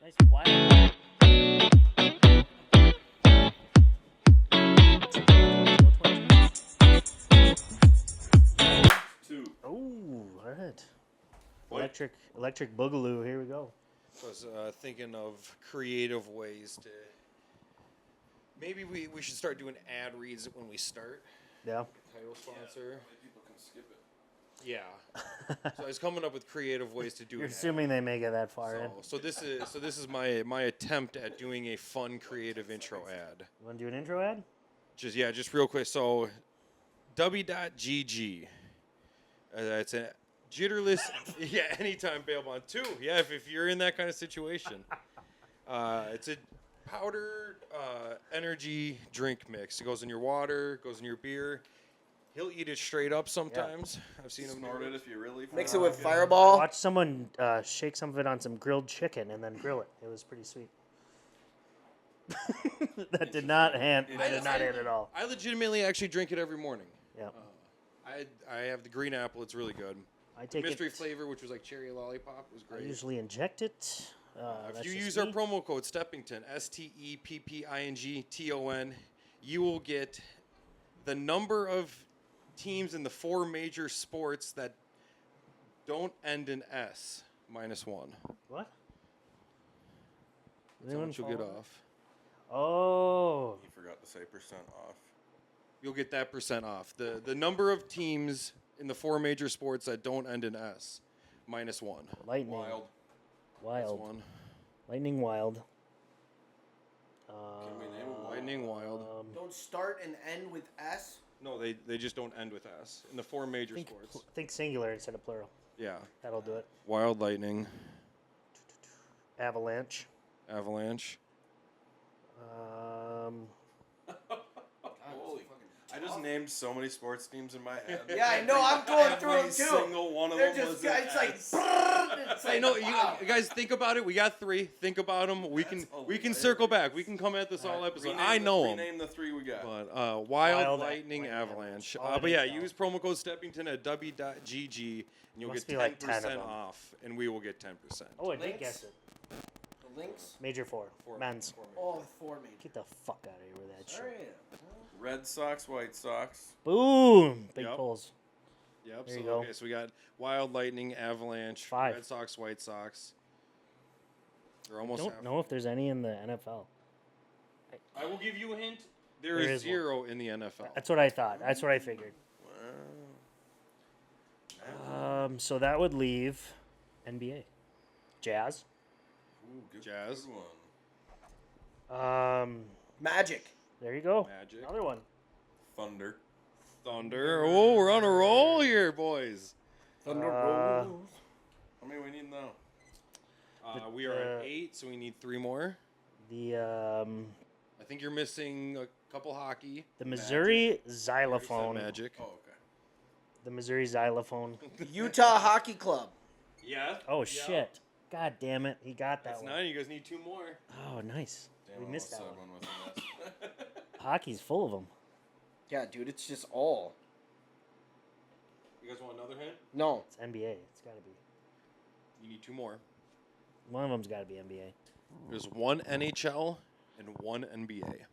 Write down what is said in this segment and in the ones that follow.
Nice wild. Two. Oh, all right. Electric Boogaloo. Here we go. I was thinking of creative ways to. Maybe we should start doing ad reads when we start. Yeah. Title sponsor. People can skip it. Yeah. So I was coming up with creative ways to do You're an assuming they make it that far in. ad. So this is my attempt at doing a fun creative intro ad. You want to do an intro ad? Just real quick. So w.gg. It's a jitterless. Yeah, anytime bail bond. 2. Yeah, if you're in that kind of situation. It's a powdered energy drink mix. It goes in your water, goes in your beer. He'll eat it straight up sometimes. I've seen him Snort it if you really. Mix it with Fireball. Watch someone shake some of it on some grilled chicken and then grill it. It was pretty sweet. That did not hit at all. I legitimately actually drink it every morning. Yeah. I have the green apple. It's really good. I take Mystery it. flavor, which was like cherry lollipop, was I great. usually inject it. If That's you just use our me. promo code Steppington, STEPPINGTON, you will get the number of teams in the 4 major sports that don't end in S -1. What? That's how much you'll get off. Oh. You forgot to say percent off. You'll get that percent off. The number of teams in the 4 major sports that don't end in S -1. Lightning. Wild. Wild. -1. Lightning wild. Can we name them? Lightning wild. Don't start and end with S. No, they just don't end with S in the 4 major sports. Think singular instead of plural. Yeah. That'll do it. Wild lightning, Avalanche. avalanche. Holy. I just named so many sports teams in my head. Yeah, I know. I'm going through Every them too. single one of They're them just was an it's like. S. It's I like know wow. you guys think about it. We got 3. Think about them. We can circle back. We can come at this all episode. I know them. Rename the 3 we got. But wild, Wild lightning, lightning avalanche. avalanche. But yeah, NHL. use promo code Steppington at w.gg and you'll Must get be like 10 of 10% them. off, and we will get 10%. Oh, I did Lynx? guess it. The links. Major 4. Men's. Oh, 4 major. Get the fuck out of here with that Sorry. shit. Red Sox, White Sox. Boom. Big Yep. pulls. Yep. There So you go. okay, so we got wild, lightning, avalanche, 5. Red Sox, White Sox. They're I almost don't half. know if there's any in the NFL. I will give you a hint. There There is is 0 in the NFL. That's what I thought. That's what I figured. Wow. So that would leave NBA. Jazz. Ooh, good, Jazz. Good one. Magic. There you go. Magic. Another one. Thunder. Thunder. Oh, we're on a roll here, boys. Thunder Uh, rolls. How many we need now? We are at 8, so we need 3 more. The I think you're missing a couple hockey. Missouri Said xylophone. Magic. Oh, okay. The Missouri xylophone. Utah Hockey Club. Yeah. Oh shit! God damn it! He got that That's one. 9. You guys need 2 more. Oh, nice. Damn, We I missed that almost one. said one with an S. Hockey's full of them. Yeah, dude, it's just all. You guys want another hint? No. It's NBA. It's got to be. You need 2 more. One of them's got to be NBA. There's 1 NHL and 1 NBA.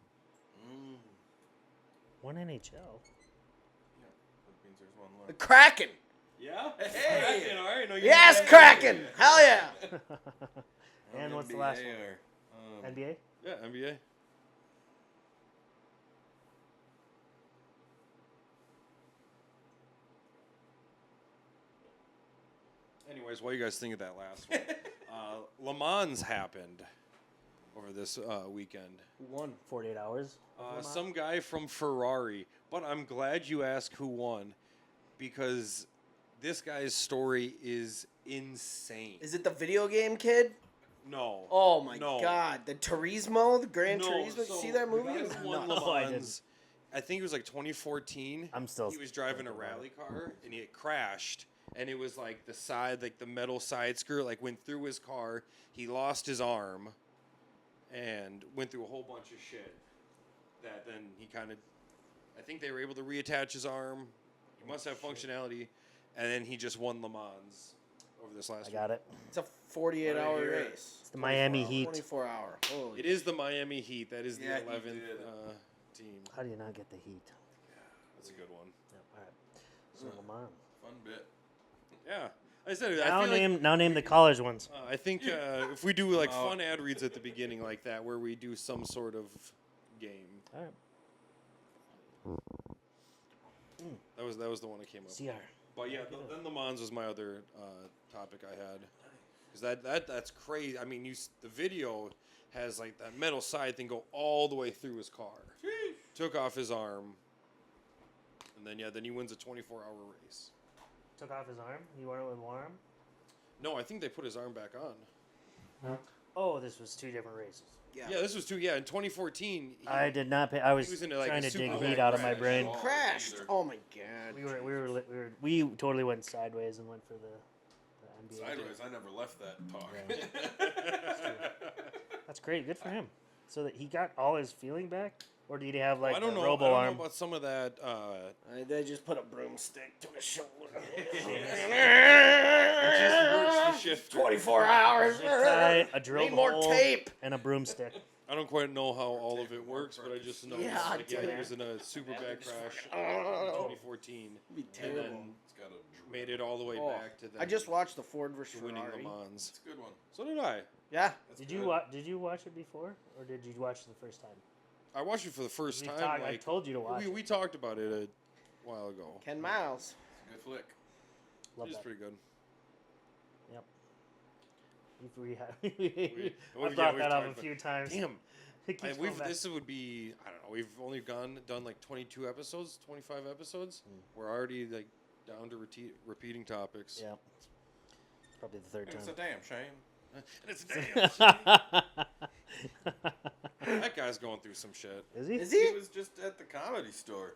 One NHL. Yeah, that means there's one The left. Kraken. Yeah. Hey. Kraken, all right. No, you Yes, need- Kraken. Hell yeah. And what's the NBA last one? or, NBA. Yeah, NBA. Anyways, what do you guys think of that last one? Le Mans happened over this weekend. Who won? 48 hours. Some guy from Ferrari. But I'm glad you asked who won, because this guy's story is insane. Is it the video game kid? No. Oh my No. god. The Turismo, the Gran No, Turismo. so You see that movie? the guy It was who won nuts. Le No, I Mans, I think it was like 2014. I'm still. He was driving a rally car and he had crashed, and it was like the side, like the metal side skirt, like went through his car. He lost his arm, and went through a whole bunch of shit. That then he kind of, I think they were able to reattach his arm. He must have functionality, and then he just won Le Mans over this last I week. got it. It's a 48-hour Right here. race. It's the Miami 24 Heat. 24 hour. Holy It is the Miami Heat. That is the Yeah, he 11th did. team. How do you not get the Heat? That's a good one. Yep. All right. So Lamont. Fun bit. Yeah. I said Now I feel like, name the college ones. I think if we do like Oh. fun ad reads at the beginning like that, where we do some sort of game. All right. That was the one that came up. CR. But yeah, then the Mons was my other topic I had, because that's crazy. I mean, the video has like that metal side thing go all the way through his car. Took off his arm, and then he wins a 24-hour race. Took off his arm. You wore it with one arm. No, I think they put his arm back on. Oh, this was two different races. Yeah, this was two. Yeah, in 2014. I did not pay. I was, he was into, like, trying a to dig super heat bad out of my crash. brain. Oh, crashed. either. Oh my god. We totally went sideways and went for the NBA. Sideways, I never left that talk. That's great. Good for him. So that he got all his feeling back, or did he have like I don't a know. robo I don't arm? know about some of that. They just put a broomstick to his shoulder. Just the shifter. 24 hours. A drill Need more hole tape. and a broomstick. I don't quite know how all of it works, but I just know Yeah, like, he dude. was in a super bad crash in Oh, 2014, be and terrible. then It's got a made it all the way Oh, back to that. I just watched the Ford versus winning Ferrari. Le Mans. It's a good one. So did I. Yeah. That's Did good. you watch it before, or did you watch it the first time? I watched it for the first We time. talked- I Like, told you to watch it. we talked about it a while ago. Ken Miles. It's a good flick. Love It's that. pretty good. Yep. yeah, I've brought we've that up talked a about- few times. Damn. It keeps going back. This would be, I don't know, we've only done like 22 episodes, 25 episodes. We're already like down to repeating topics. Yeah. Probably the third And it's a time. damn shame. And it's damn. That guy's going through some shit. Is he? Is He he? was just at the comedy store.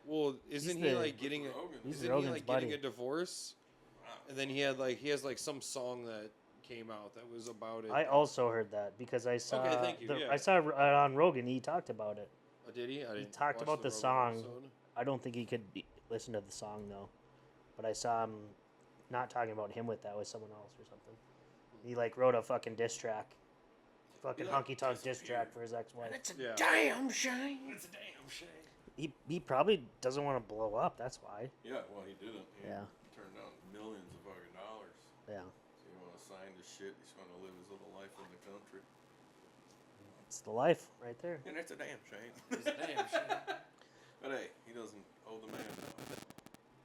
Well, isn't He's he the- like getting Logan. He's isn't he Rogan's like getting buddy. a divorce? Wow. And then he has like some song that came out that was about it. I also heard that because I saw. Okay, thank you, yeah. I saw it on Rogan. He talked about it. Oh, did he? I didn't talked watch about the Rogan song. episode. I don't think he could listen to the song though, but I saw him not talking about him with that with someone else or something. He like wrote a fucking diss track, fucking He, like, honky tonk diss disappeared. track for his ex-wife. It's a Yeah. damn shame. It's a damn shame. He probably doesn't want to blow up. That's why. Yeah, well, he didn't. He Yeah. turned down millions of fucking dollars. Yeah, So you want to sign the shit. He's going to live his little life in the country. it's the life right there. And it's a damn shame. It's a damn shame. But hey, he doesn't owe the man.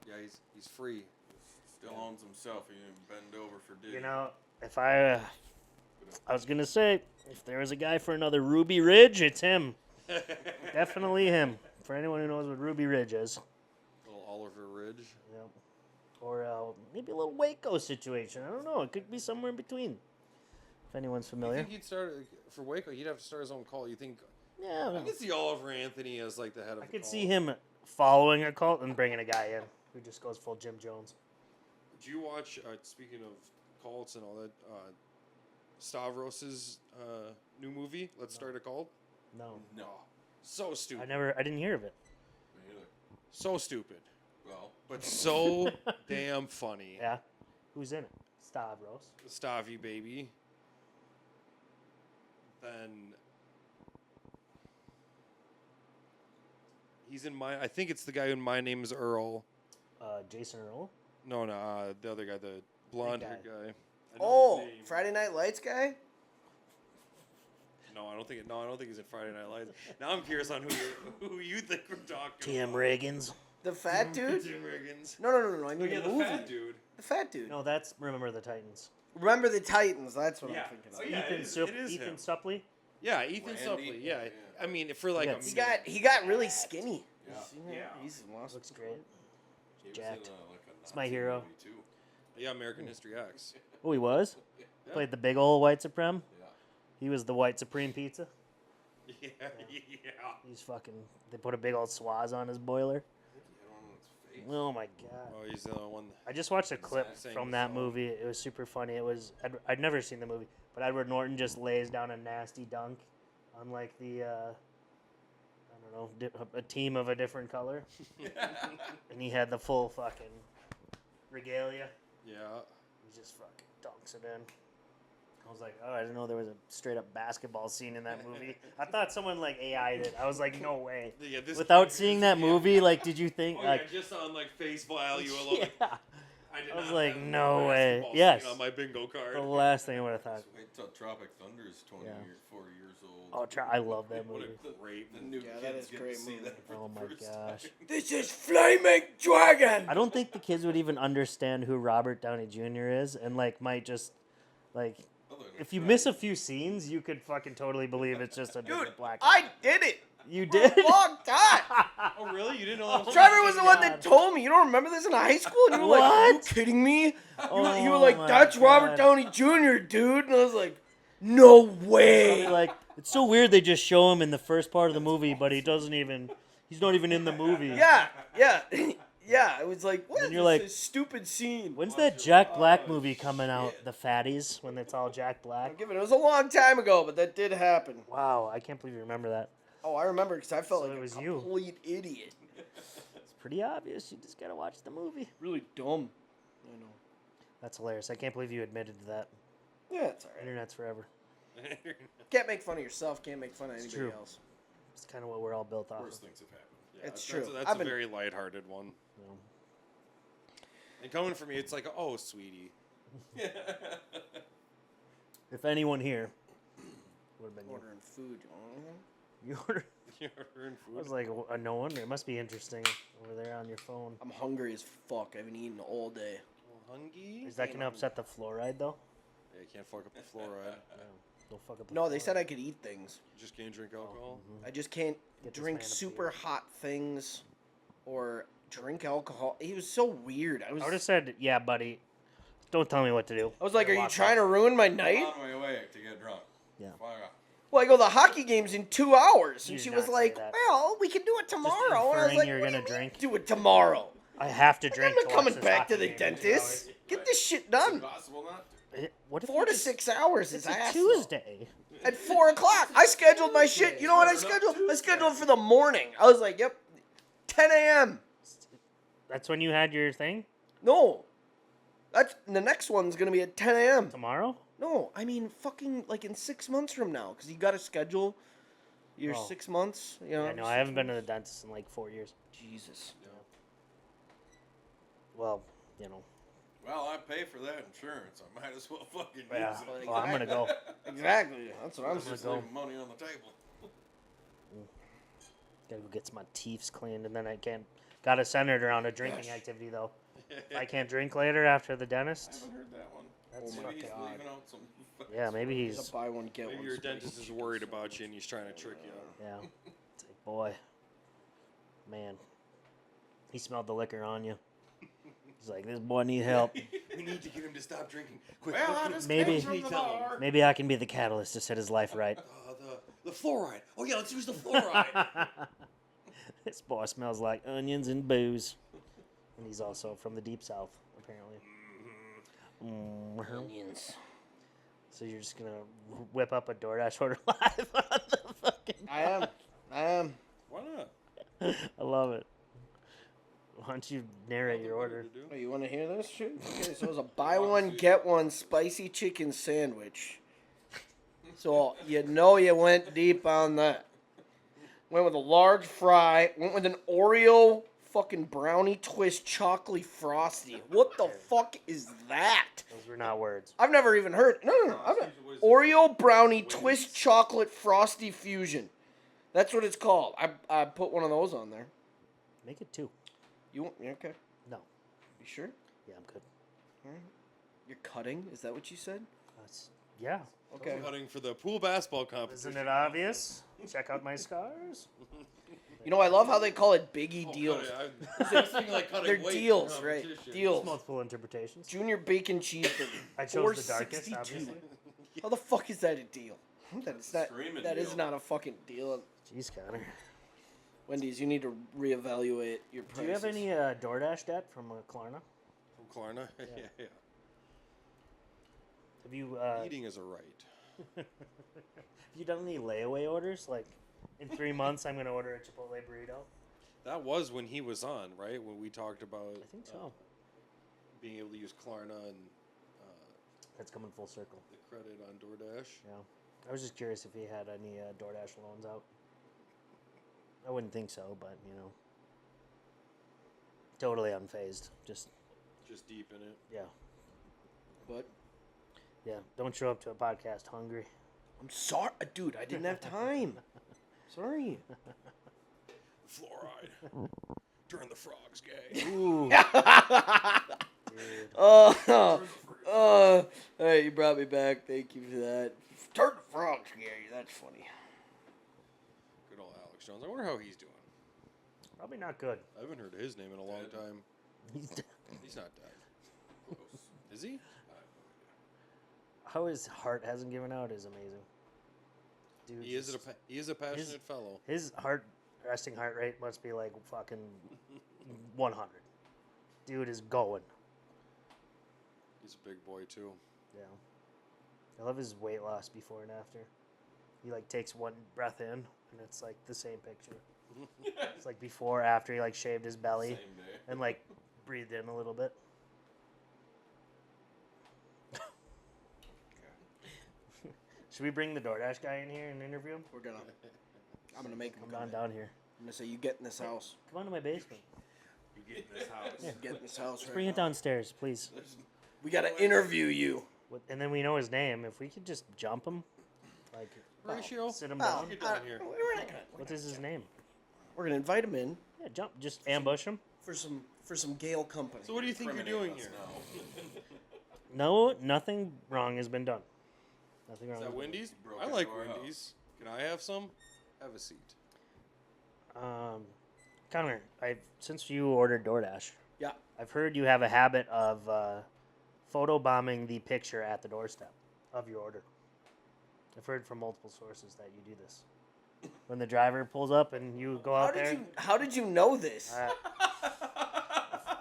Yeah, he's free. He still owns himself. He didn't bend over for Diddy. You know, if I was gonna say, if there was a guy for another Ruby Ridge, it's him. Definitely him. For anyone who knows what Ruby Ridge is. Little Oliver Ridge. Yeah. Or maybe a little Waco situation. I don't know. It could be somewhere in between. If anyone's You familiar. think he'd start for Waco? He'd have to start his own cult. You think? Yeah. I could see Oliver Anthony as like the head of. I the could cult. see him following a cult and bringing a guy in who just goes full Jim Jones. Did you watch? Speaking of cults and all that, Stavros's new movie, Let's Start a Cult. No. No. So stupid. I didn't hear of it. Me either. So stupid, Well, but so damn funny. Yeah. Who's in it? Stavros. Stavy baby. Then he's in my. I think it's the guy in My Name Is Earl. Jason Earl. No, the other guy, the blonde-haired guy. guy. I know Oh, his name. Friday Night Lights guy? No, I don't think. No, I don't think he's in Friday Night Lights. Now I'm curious on who you think we're talking. Tim about. Reagans. The fat dude? Tim Riggins. No. I Oh mean yeah, the the movie. fat dude. The fat dude. No, that's Remember the Titans. Remember the Titans. That's what Yeah. I'm thinking of. Oh, yeah. Ethan, it is Ethan him. Suplee. Yeah, Ethan Randy. Suplee. Yeah. Yeah. I mean, for like Yeah, a He got really skinny. Yeah. You seen that? Yeah. He's lost. Looks great. he was Jacked. in like a It's my Nazi hero. movie, too. yeah, American History X. Oh, he was? Yeah. Played the big old white supreme. Yeah. He was the white supreme pizza. Yeah, yeah. He's fucking. They put a big old swaz on his boiler. I think he had one on his face. Oh my god! Oh, he's the one. I just watched a clip Sang from the that song. movie. It was super funny. It was. I'd never seen the movie, but Edward Norton just lays down a nasty dunk on like the. I don't know, a team of a different color, and he had the full fucking regalia. Yeah. He just fucking dunks it in. I was like, oh, I didn't know there was a straight up basketball scene in that movie. I thought someone like AI'd it. I was like, no way. Yeah, this Without seeing that movie, like, did you think? Oh like, yeah, just on like face value alone. yeah. I was not like, have no way. basketball Yes. scene on my bingo card. The last thing I would have thought. Just wait till Tropic Thunder is 40 years old. Oh, I love that What movie. a Great the new Yeah, that kids is get great to see movie. that for Oh the my first gosh. time. This is Flaming Dragon. I don't think the kids would even understand who Robert Downey Jr. is, and like might just like Other than if you that, miss a few scenes, you could fucking totally believe it's just a Dude, different black. I did it You for did. a long time. Oh really? You didn't know that was Trevor was the one that God. told me. You don't remember this in high school? And you were like, are you What? kidding me? You were Oh like, my that's Robert God. Downey Jr., dude. And I was like, no Probably way. like it's so weird they just show him in the first part of the movie, but he doesn't even. He's not even in the movie. Yeah. Yeah, it was like, what And is you're this, like, this stupid scene? When's that Jack Black movie coming out? The Fatties, when it's all Jack Black. I'll give it. It was a long time ago, but that did happen. Wow, I can't believe you remember that. Oh, I remember because I felt So like it a was you. complete idiot. It's pretty obvious. You just gotta watch the movie. Really dumb. I know. That's hilarious. I can't believe you admitted to that. Yeah, it's alright. Internet's forever. Can't make fun of yourself. Can't make fun of anybody true. else. It's kind of what we're all built off worse of. things have happened. Yeah, It's that's true. That's I've a been- very lighthearted one. You know. And coming from me, it's like, oh, sweetie. If anyone here would have been you. Ordering food. You ordered. You're ordering I food. was like, no wonder. It must be interesting over there on your phone. I'm hungry as fuck. I haven't eaten all day. Hungry? Is that gonna upset the fluoride though? Yeah, you can't fuck up the fluoride. No. Don't fuck up the No, they fluoride. said I could eat things. You just can't drink alcohol. I just can't Get this drink man a super beer. hot things or drink alcohol. It was so weird. I would have said, yeah, buddy. Don't tell me what to do. I was like, are you Lock trying up. to ruin my I'm night? on my way to get drunk. Yeah. Fire off. Well, I go, the hockey game's in 2 hours. You And did she not was say like, that. well, we can do it tomorrow. And I was inferring like, you're what do gonna you mean drink? do it tomorrow? I have to Like, drink. I'm not to coming watch this back to hockey the game in 2 dentist. hours. Get this shit It's done. impossible not to. What if 4 you to just- 6 hours is It's a ass. Tuesday. At 4 o'clock. I scheduled my shit. You know what I scheduled? I scheduled for the morning. I was like, yep, 10 a.m. That's when you had your thing No. That's the next one's going to be at 10 a.m. tomorrow. No, I mean fucking like in 6 months from now. Because you got to schedule your Oh. 6 months. You know, Yeah, no, I haven't been to the dentist in like 4 years. Jesus. Well, you know, Well, I pay for that insurance. I might as well fucking yeah. use it. Well, I'm gonna go. Exactly. That's what I'm I'm saying. just go. leaving money on the table. Gotta go get some teeth cleaned, and then I can't. Got it centered around a drinking activity though. If I can't drink later after the I dentist, haven't heard that one. That's Oh my Maybe he's God. leaving out some. yeah, maybe It's he's a buy one get Maybe one. your spicy dentist is chicken worried sandwich. about you and he's trying to trick you. yeah. It's like, boy, man, he smelled the liquor on you. He's like, this boy need help. We need to get him to stop drinking. Quick, Well, quick, I quick. just Maybe- came from the bar. Maybe I can be the catalyst to set his life right. The fluoride. Oh yeah, let's use the fluoride. This boy smells like onions and booze, and he's also from the deep south, apparently. Mhm. Onions. So you're just gonna whip up a DoorDash order live on the fucking. I am. Why not? I love it. Why don't you narrate your order? Oh, you want to hear this shit? Okay, so it was a buy one get one spicy chicken sandwich. So you know you went deep on that. Went with a large fry. Went with an Oreo fucking brownie twist chocolate frosty. What the fuck is that? Those were not words. I've never even heard. No. Oreo brownie twist chocolate frosty fusion. That's what it's called. I put one of those on there. Make it 2. You want? You okay? No. You sure? Yeah, I'm good. You're cutting? Is that what you said? Yeah. Okay. Cutting for the pool basketball competition. Isn't it obvious? Check out my scars. You know, I love how they call it Biggie Oh, deals. I was thinking like cutting They're weight for deals, right? competition. Deals. Multiple interpretations. Junior bacon cheeseburger. I chose the darkest, 4.62. obviously. How the fuck is that a deal? That is not. Screaming That is deal. not a fucking deal. Jeez, Connor. Wendy's, you need to reevaluate your prices. Do you have any DoorDash debt from Klarna? From Klarna? Yeah. Have you Eating is a right. have you done any layaway orders? Like, in 3 months, I'm gonna order a Chipotle burrito. That was when he was on, right? When we talked about I think so. being able to use Klarna and It's coming full circle. The credit on DoorDash. Yeah. I was just curious if he had any DoorDash loans out. I wouldn't think so, but, totally unfazed. Just deep in it. yeah. But Yeah, don't show up to a podcast hungry. I'm sorry, dude. I didn't have time. Sorry. Fluoride. Turn the frogs gay. Ooh. Hey, you brought me back. Thank you for that. Turn the frogs, Gary. That's funny. Good old Alex Jones. I wonder how he's doing. Probably not good. I haven't heard his name in a long time. He's He's not dead. Is he? How his heart hasn't given out is amazing. Dude, He is a passionate fellow. His resting heart rate must be like fucking 100. Dude is going. He's a big boy too. Yeah. I love his weight loss before and after. He like takes one breath in and it's like the same picture. It's like before, after he like shaved his belly Same day. and like breathed in a little bit. Should we bring the DoorDash guy in here and interview him? I'm gonna make him Come come on in. down here. I'm gonna say, you get in this house. Come on to my basement. You get in this house. Yeah. Get in this house Let's right bring it now. downstairs, please. We gotta interview you. And then we know his name. If we could just jump him, like Ratio. sit him Well, down. Get down here. We're not gonna. What is his name? We're gonna invite him in Yeah, jump. Just ambush him. for some Gale company. So what do you think you're doing here? No, nothing wrong has been done. Nothing wrong. Is that has been Wendy's? broke I into like our house. Wendy's. Can I have some? Have a seat. done. Connor, since you ordered DoorDash, Yeah. I've heard you have a habit of photobombing the picture at the doorstep of your order. I've heard from multiple sources that you do this. When the driver pulls up and you go out there. How did you know this?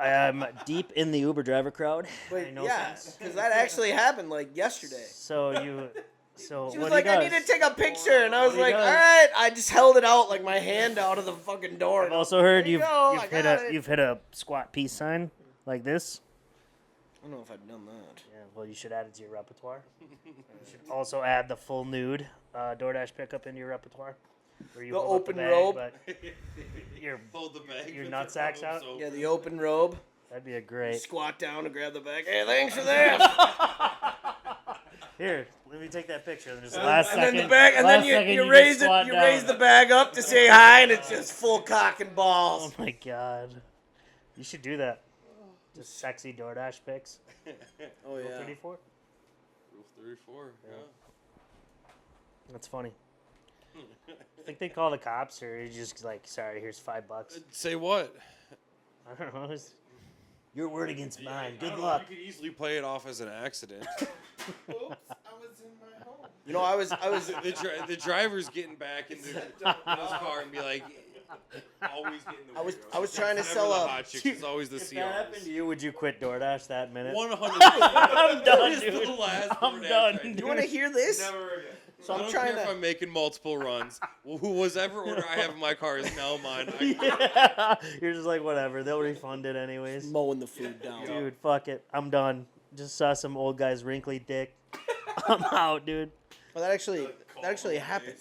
I am deep in the Uber driver crowd. I know yeah, things. because that actually happened like yesterday. So you, so She was what like, he I does, need to take a picture, and I was What he like, all does- right. I just held it out like my hand out of the fucking door. I've also heard There you you've go, you've I hit got a it. you've hit a squat peace sign like this. I don't know if I've done that. Yeah, well, you should add it to your repertoire. You should also add the full nude DoorDash pickup into your repertoire. Where you The hold up open bag, robe. but your Hold the bag. Your with nutsack's your out? arms Yeah, open. the open robe. that'd be a great. Squat down and grab the bag. Hey, thanks for this. Here, let me take that picture. And just last and second. then the bag, and last then second you just raise it. squat You down. raise the bag up to say hi, and it's just full cock and Oh balls. my god, you should do that. Just sexy DoorDash pics. Oh Rule yeah. 34. Rule 34. Yeah. That's funny. I think they call the cops, or you just like, sorry, here's $5. Say what? I don't know. It's your word against mine. I Good don't know, luck. You could easily play it off as an accident. Oops, I was in my home. You know, I was the driver's getting back into his car and be like, always getting the I was trying to Never sell the a. hot chicks, it's always the If that happened to CRs. you, would you quit DoorDash that minute? 100%. I'm done, That is dude. the last I'm DoorDash done, I do. dude. You want to hear this? Never again. So I I'm don't trying care if to. I'm making multiple runs. Whatever order I have in my car is now mine. Yeah. You're just like, whatever. They'll refund it anyways. Mowing the food down. Dude, fuck it. I'm done. Just saw some old guy's wrinkly dick. I'm out, dude. Well, that actually happened.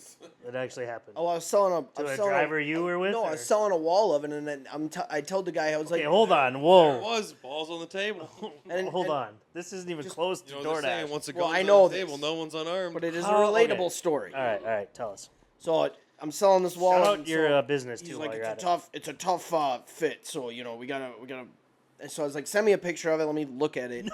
It actually happened. Oh, I was selling a. I To was a selling driver you were with? No, I or- was selling a wall of it, and then I told the guy, I was Okay, like, hold on. There it Whoa. was balls on the table. Hold on. This isn't even close You to know what they're saying? DoorDash. Once it Well, goes I on know the this. table, no one's unarmed. but it is a How- okay. relatable story. All right. Tell us. So I'm selling this wall. Shout of out it, your so business he's too like, while you're it's at a tough fit. So we gotta. And so I was like, send me a picture of it. Let me look at it.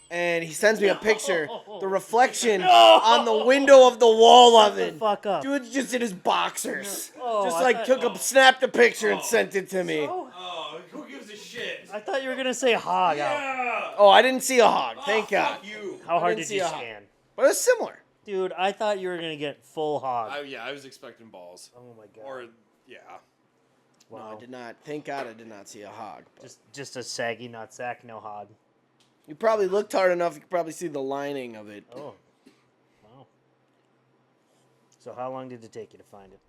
And he sends me a picture, the reflection on the window of the wall of it. it. Fuck up. Dude's just in his boxers. Oh, just I like thought- snapped a picture and sent it to me. Oh, who gives a shit? I thought you were gonna say hog out. Yeah. Oh, I didn't see a hog. Thank God. Fuck you. How hard didn't did you see a hog. scan? But it's similar. Dude, I thought you were gonna get full hog. I was expecting balls. Oh my god. Or, yeah. No, wow. I did not. Thank God I did not see a hog. But Just a saggy nutsack, no hog. you probably looked hard enough. You could probably see the lining of it. Oh. Wow. So how long did it take you to find it?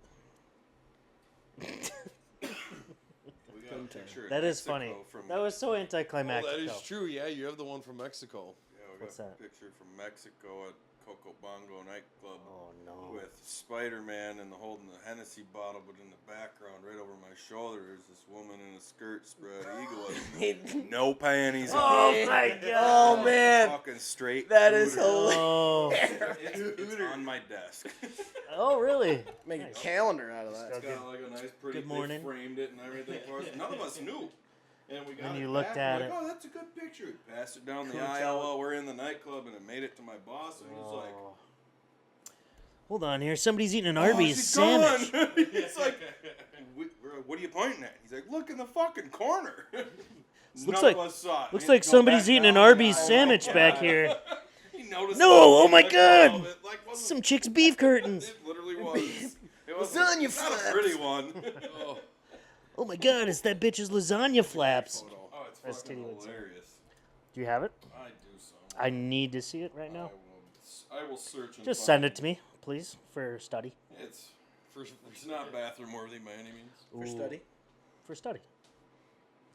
We got a picture of That is Mexico funny. From, That was so Oh, anticlimactic. that is though. true. Yeah, you have the one from Mexico. yeah, we What's got that? a picture from Mexico at Coco Bongo nightclub Oh no. with Spider-Man and holding the Hennessy bottle, but in the background, right over my shoulder, is this woman in a skirt spread eagle. No panties on. Oh my god. Oh man, Fucking straight. that is Hooter. Oh. It's on my desk. Oh really? make Nice. a calendar out of that. It's got like a nice pretty. Good morning. They framed it and everything for us. None of us knew. And we got And it you looked back, at we're it. like, oh, that's a good picture. We passed it down the Cool aisle job. while we're in the nightclub, and it made it to my boss, and he's like, Oh. Hold on here. Somebody's eating an "Oh, Arby's she's sandwich. gone." It's like, what are you pointing at? He's like, look in the fucking corner. Looks None like- of us saw it. Looks We had like to go somebody's back eating down an the Arby's aisle. sandwich back here. He noticed No, it. oh my Like, God. wow, it, like, wasn't- Some chick's beef curtains. It literally was. It was Lasagna not flaps. a pretty one. Oh, Oh my god, it's that bitch's lasagna flaps. photo. Oh, it's That's fucking titty would say. hilarious. Do you have it? I do so. I need to see it right now. I will search and Just find send it to me, please, for study. It's not bathroom worthy by any means. For Ooh. study. For study.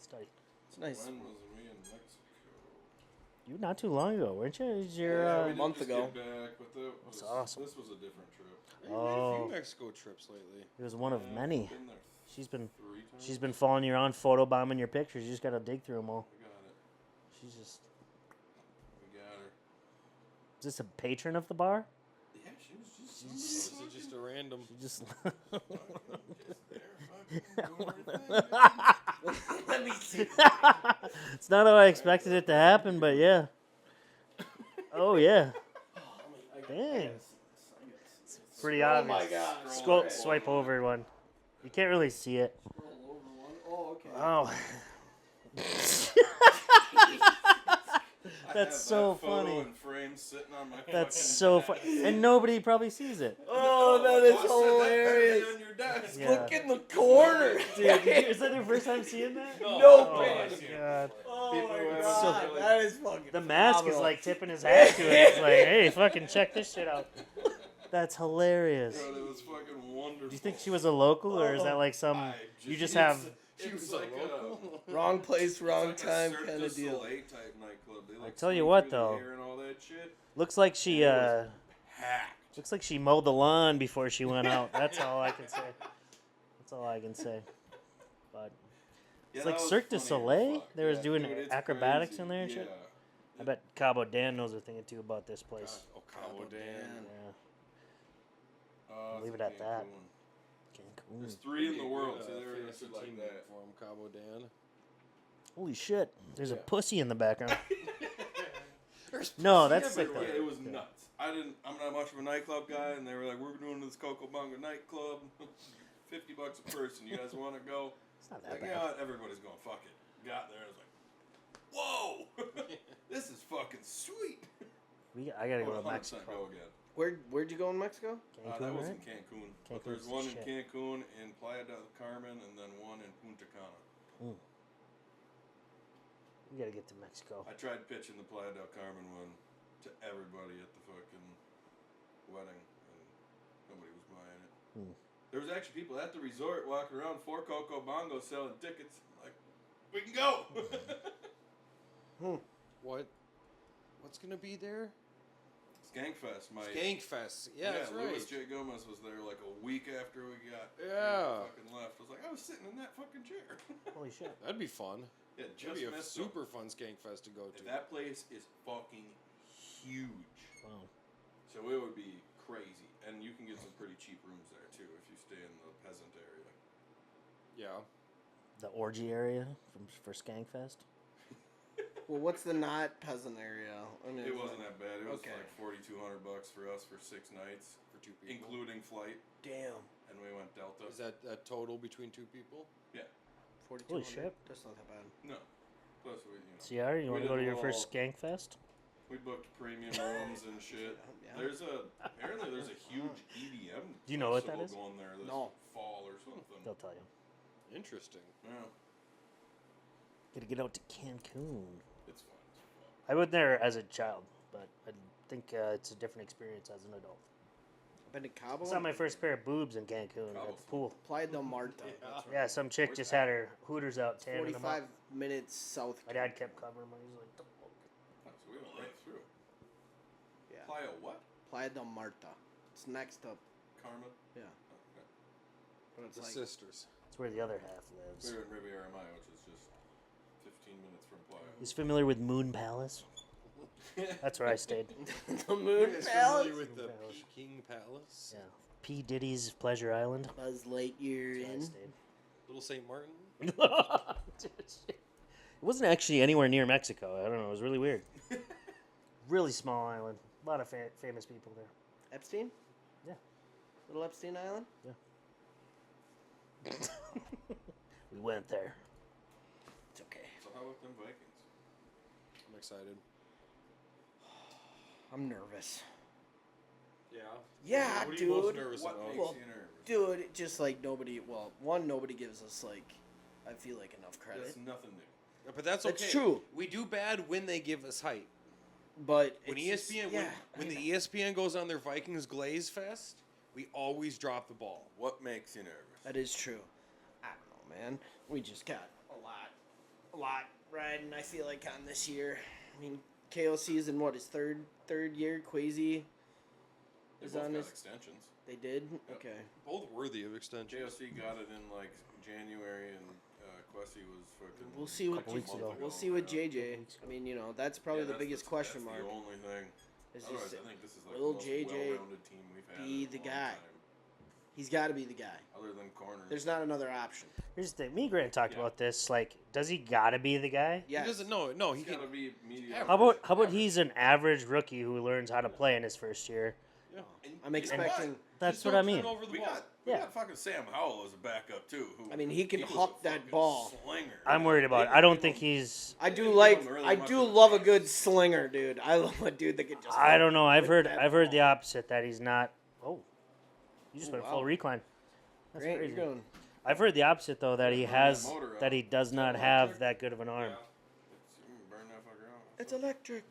Study. It's nice. When was we in Mexico? You not too long ago, weren't you? Is your, Yeah, we did month just ago. get back, but that That's was, awesome. This was a different trip. You've made a Oh. few Mexico trips lately. it was one of Yeah, many. Been there She's been 3 times. she's been following you around, photobombing your pictures. You just gotta dig through them all. We got it. She's just. We got her. Is this a patron of the bar? Yeah, she was just. This is just a random. She just. Let me see. It's not how I expected it to happen, but yeah. Oh yeah. Dang. It's pretty Oh obvious. my god. Scroll, swipe over one. You can't really see it. Scroll over one. Oh, okay. Oh. I That's have so that photo funny. in frame sitting on my That's fucking so desk. funny. And nobody probably sees it. Oh, that is Boss said that better hilarious. be on your desk. Yeah. Look in the corner. Dude, is that your first time seeing that? No Oh pants. my god. Oh People my were god. so- That is fucking The mask is phenomenal. like tipping his hat to it. It's like, hey, fucking check this shit out. That's hilarious. Bro, that was fucking wonderful. Do you think she was a local, or is that like some? I You just it's- have. She was was like a Wrong place, wrong like time a Cirque kind du of deal. Soleil type nightclub. They, like, tell you swing what, through the though. air and all that shit. Looks like she. Packed. Looks like she mowed the lawn before she went out. That's all I can say. That's all I can say. But Yeah, it's that like was Cirque du funny as Soleil. fuck. They was Yeah, doing dude, it's acrobatics crazy. in there and shit. Yeah. I bet Cabo Dan knows a thing or two about this place. Oh, Cabo Dan. Yeah. It's Leave it in at that. Cancun. Cancun. There's 3 in the world, Good, so they were gonna fantasy sit like team that. for him, Cabo Dan. Holy shit! There's a Yeah. pussy in the background. No, that's like Yeah, the. it was nuts. I'm not much of a nightclub guy, and they were like, "We're doing this Coco Bongo nightclub, $50 a person. You guys want to go?" It's not that Like, bad. yeah, everybody's going. Fuck it. Got there, I was like, "Whoa, this is fucking sweet." I gotta I go would to 100% Mexico. go again. Where'd you go in Mexico? Cancun, That was right? in Cancun. But Cancun's there's the one in shit. Cancun, in Playa del Carmen, and then one in Punta Cana. We gotta get to Mexico. I tried pitching the Playa del Carmen one to everybody at the fucking wedding, and nobody was buying it. There was actually people at the resort walking around for Coco Bongo selling tickets. Like, we can go. What? What's gonna be there? Skankfest, my Skankfest. Yeah, that's right. Louis J. Gomez was there like a week after we got fucking left. I was like, I was sitting in that fucking chair. Holy shit! That'd be fun. Yeah, That'd just be a missed super fun Skankfest to go to. them. That place is fucking huge. Wow. So it would be crazy, and you can get some pretty cheap rooms there too if you stay in the peasant area. Yeah. The orgy area for Skankfest. Well, what's the not peasant area? I mean, It wasn't that bad. It was Okay. like $4,200 for us for 6 nights, For 2 people. including flight, Damn. and we went Delta. Is that a total between 2 people? Yeah. 4,200. shit. That's not that bad. No. Plus we, CR, you We want to go did to your a first little- Skankfest? we booked premium rooms and shit. Yeah. Apparently there's a huge EDM. Do you know what that festival is? Going there this No. fall or something. They'll tell you. Interesting. Yeah, Gotta get out to Cancun. it's fun. It's fun. I went there as a child, but I think it's a different experience as an adult. I've been to Cabo. I saw my first pair of boobs in Cancun at the pool. Playa del Marta. That's Yeah, some chick just had her hooters out tanning them 45 up. minutes south. My dad kept covering them. He was like, "The fuck?" Oh, so we went right through. Playa what? Playa del Marta. It's next to, Carmen? yeah. Okay. But it's The like, sisters. That's where the other half lives. We're in Riviera Maya, which is just 15 minutes from Playa. He's familiar with Moon Palace. That's where I stayed. the Moon You guys Palace. familiar with the Palace. Peking Palace? Yeah. P. Diddy's Pleasure Island. Buzz Lightyear That's where I in. stayed. Little St. Martin? It wasn't actually anywhere near Mexico. I don't know. It was really weird. Really small island. A lot of famous people there. Epstein? Yeah. Little Epstein Island? We went there. It's okay. So how about them Vikings? I'm excited. I'm nervous. Yeah. Yeah, What are you most dude. nervous What about? makes Well, you nervous? Dude, just like nobody, well, one, nobody gives us, like, I feel like enough credit. That's nothing new. Yeah, but that's okay. That's true. We do bad when they give us hype. But When it's ESPN, just, yeah, when I the know. ESPN goes on their Vikings Glaze Fest, we always drop the ball. What makes you nervous? That is true. I don't know, man. We just got a lot riding, I feel like, on this year. I mean, KOC's in what, his third year? Quasi They is both on got his. extensions. They did? Yep. Okay. Both worthy of extension. JOC got it in like January, and Quessy was fucking. We'll see what Couple weeks ago. we'll see what yeah. JJ. I mean, you know, that's probably Yeah, the biggest question mark. That's the only thing. Is Otherwise, just, I think this is like will the most JJ well-rounded team we've had be in a the long guy? time, he's got to be the guy. other than corners. There's not another option. Here's the thing. Me and Grant talked Yeah. about this. Like, does he gotta be the guy? Yes. He doesn't know. No, he He's can. got to be mediocre. Average. How about he's an average rookie who learns how to play in his first year? Yeah. And I'm you know expecting. what? That's Just what don't I mean. Turn over the We ball. we Yeah. got fucking Sam Howell as a backup too. Who I mean, he can was huck a that fucking ball. Slinger. I'm worried about it. They I don't gave think him- he's. I they do didn't like. give him really I much do of a love a chance. good slinger, dude. I love a dude that can just. I don't know. I've whip heard. that I've heard the ball. opposite that he's not. Oh, you just Oh, went wow. full recline. That's Grant, crazy. you're going. I've heard the opposite though, that he Burn that has, motor that out. he does Is that not electric? have that good of an arm. Yeah. Burn that fucker out. It's electric.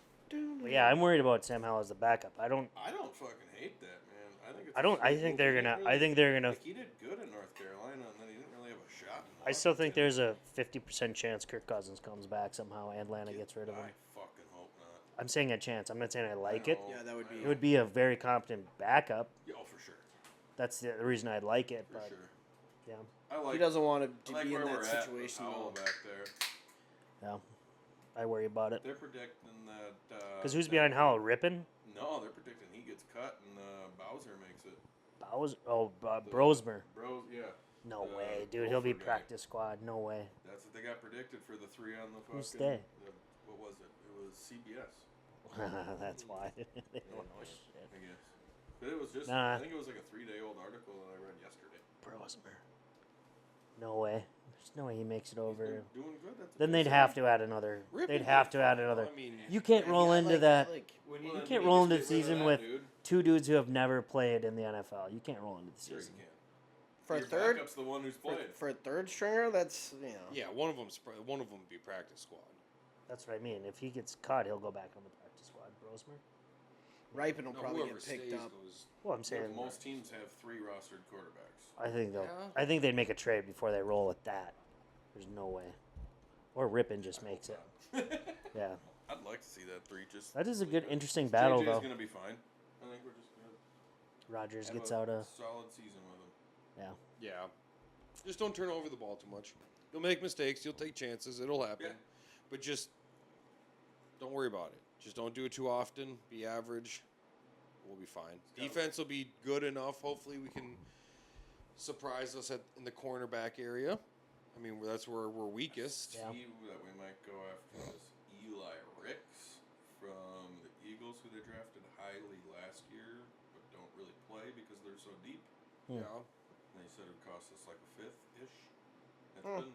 But yeah, I'm worried about Sam Howell as the backup. I don't. I don't fucking hate that, man. I think it's. I don't. I think they're gonna. I think they're gonna. Like, he did good in North Carolina, and then he didn't really have a shot. In I still think Washington. there's a 50% chance Kirk Cousins comes back somehow. and Atlanta gets rid of him. I fucking hope not. I'm saying a chance. I'm not saying I like it. know, Yeah, that would I be- It know. would be a very competent backup. Yeah, oh, for sure. That's the reason I like it. For But sure. yeah, I like. He doesn't want I to like be in where that we're at situation with Howell though. back there. yeah, I worry about it. They're predicting that. Because who's that- behind Howell? Rippin? No, they're predicting he gets cut and Bowser makes it. Brosmer. Bros, yeah. No the way, dude. He'll be Gopher guy. practice squad. No way. That's what they got predicted for the three on the fucking. Who's they? What was it? It was CBS. That's why. They Yeah, don't know shit. I guess. But it was just. Nah. I think it was like a 3-day-old article that I read yesterday. Brosmer. No way. There's no way he makes it He's over. been doing good. That's a Then good they'd sign. have to add another. Rippon They'd did have to add fine. another. I mean, You can't roll I into like- that. Like, Well, You then can't we roll just into the get rid of season that with dude. two dudes who have never played in the NFL. You can't roll into the Sure you season. can. for a Your third, backup's the one who's played. for a third stringer, that's yeah, one of them would be practice squad. That's what I mean. If he gets caught, he'll go back on the practice squad. Brosmer. Ripon will No, probably whoever get picked stays up. goes. Well, I'm Yeah, saying. most teams have 3 rostered quarterbacks. I think they'll. Yeah. I think they'd make a trade before they roll with that. There's no way. Or Rippon just makes it. Yeah. I'd like to see that 3 just. That is a good, interesting battle, JJ's though. gonna be fine. I think we're just gonna Rogers have gets a out of. solid season with him. Yeah. Yeah. Just don't turn over the ball too much. You'll make mistakes. You'll take chances. It'll happen. Yeah. But just don't worry about it. Just don't do it too often. Be average. We'll be fine. Got it. Defense will be good enough. Hopefully, we can surprise us in the cornerback area. I mean, that's where we're weakest. Yeah. See that we might go after this Eli Ricks from the Eagles, who they drafted highly last year, but don't really play because they're so deep. Yeah. And they said it would cost us like a 5th-ish. That's Hmm. been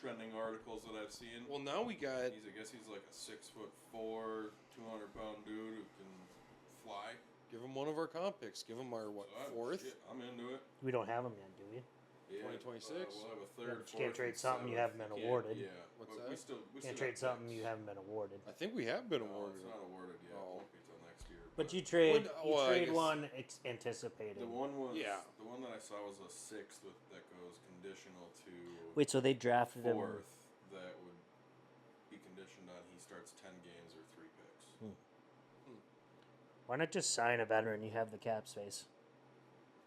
trending articles that I've seen. Well, now we got. I guess he's like a 6'4", 200-pound dude who can fly. Give him one of our comp picks. Give him our So I'm- 4th. shit, I'm into it. We don't have him yet, do we? Yeah, 2026? we'll have a Yeah, third. but you can't 4th, trade and something you 7th. haven't been can't- awarded. Yeah. What's but that? We still Can't have trade something picks. you haven't been awarded. I think we have been No, awarded. it's not awarded yet. Oh. It won't be till next year. But you trade. Well, You I trade guess- one anticipated. The one was. Yeah. The one that I saw was a 6th that goes conditional to Wait, so they drafted him. 4th that would be conditioned on he starts 10 games or 3 picks. Why not just sign a veteran? You have the cap space.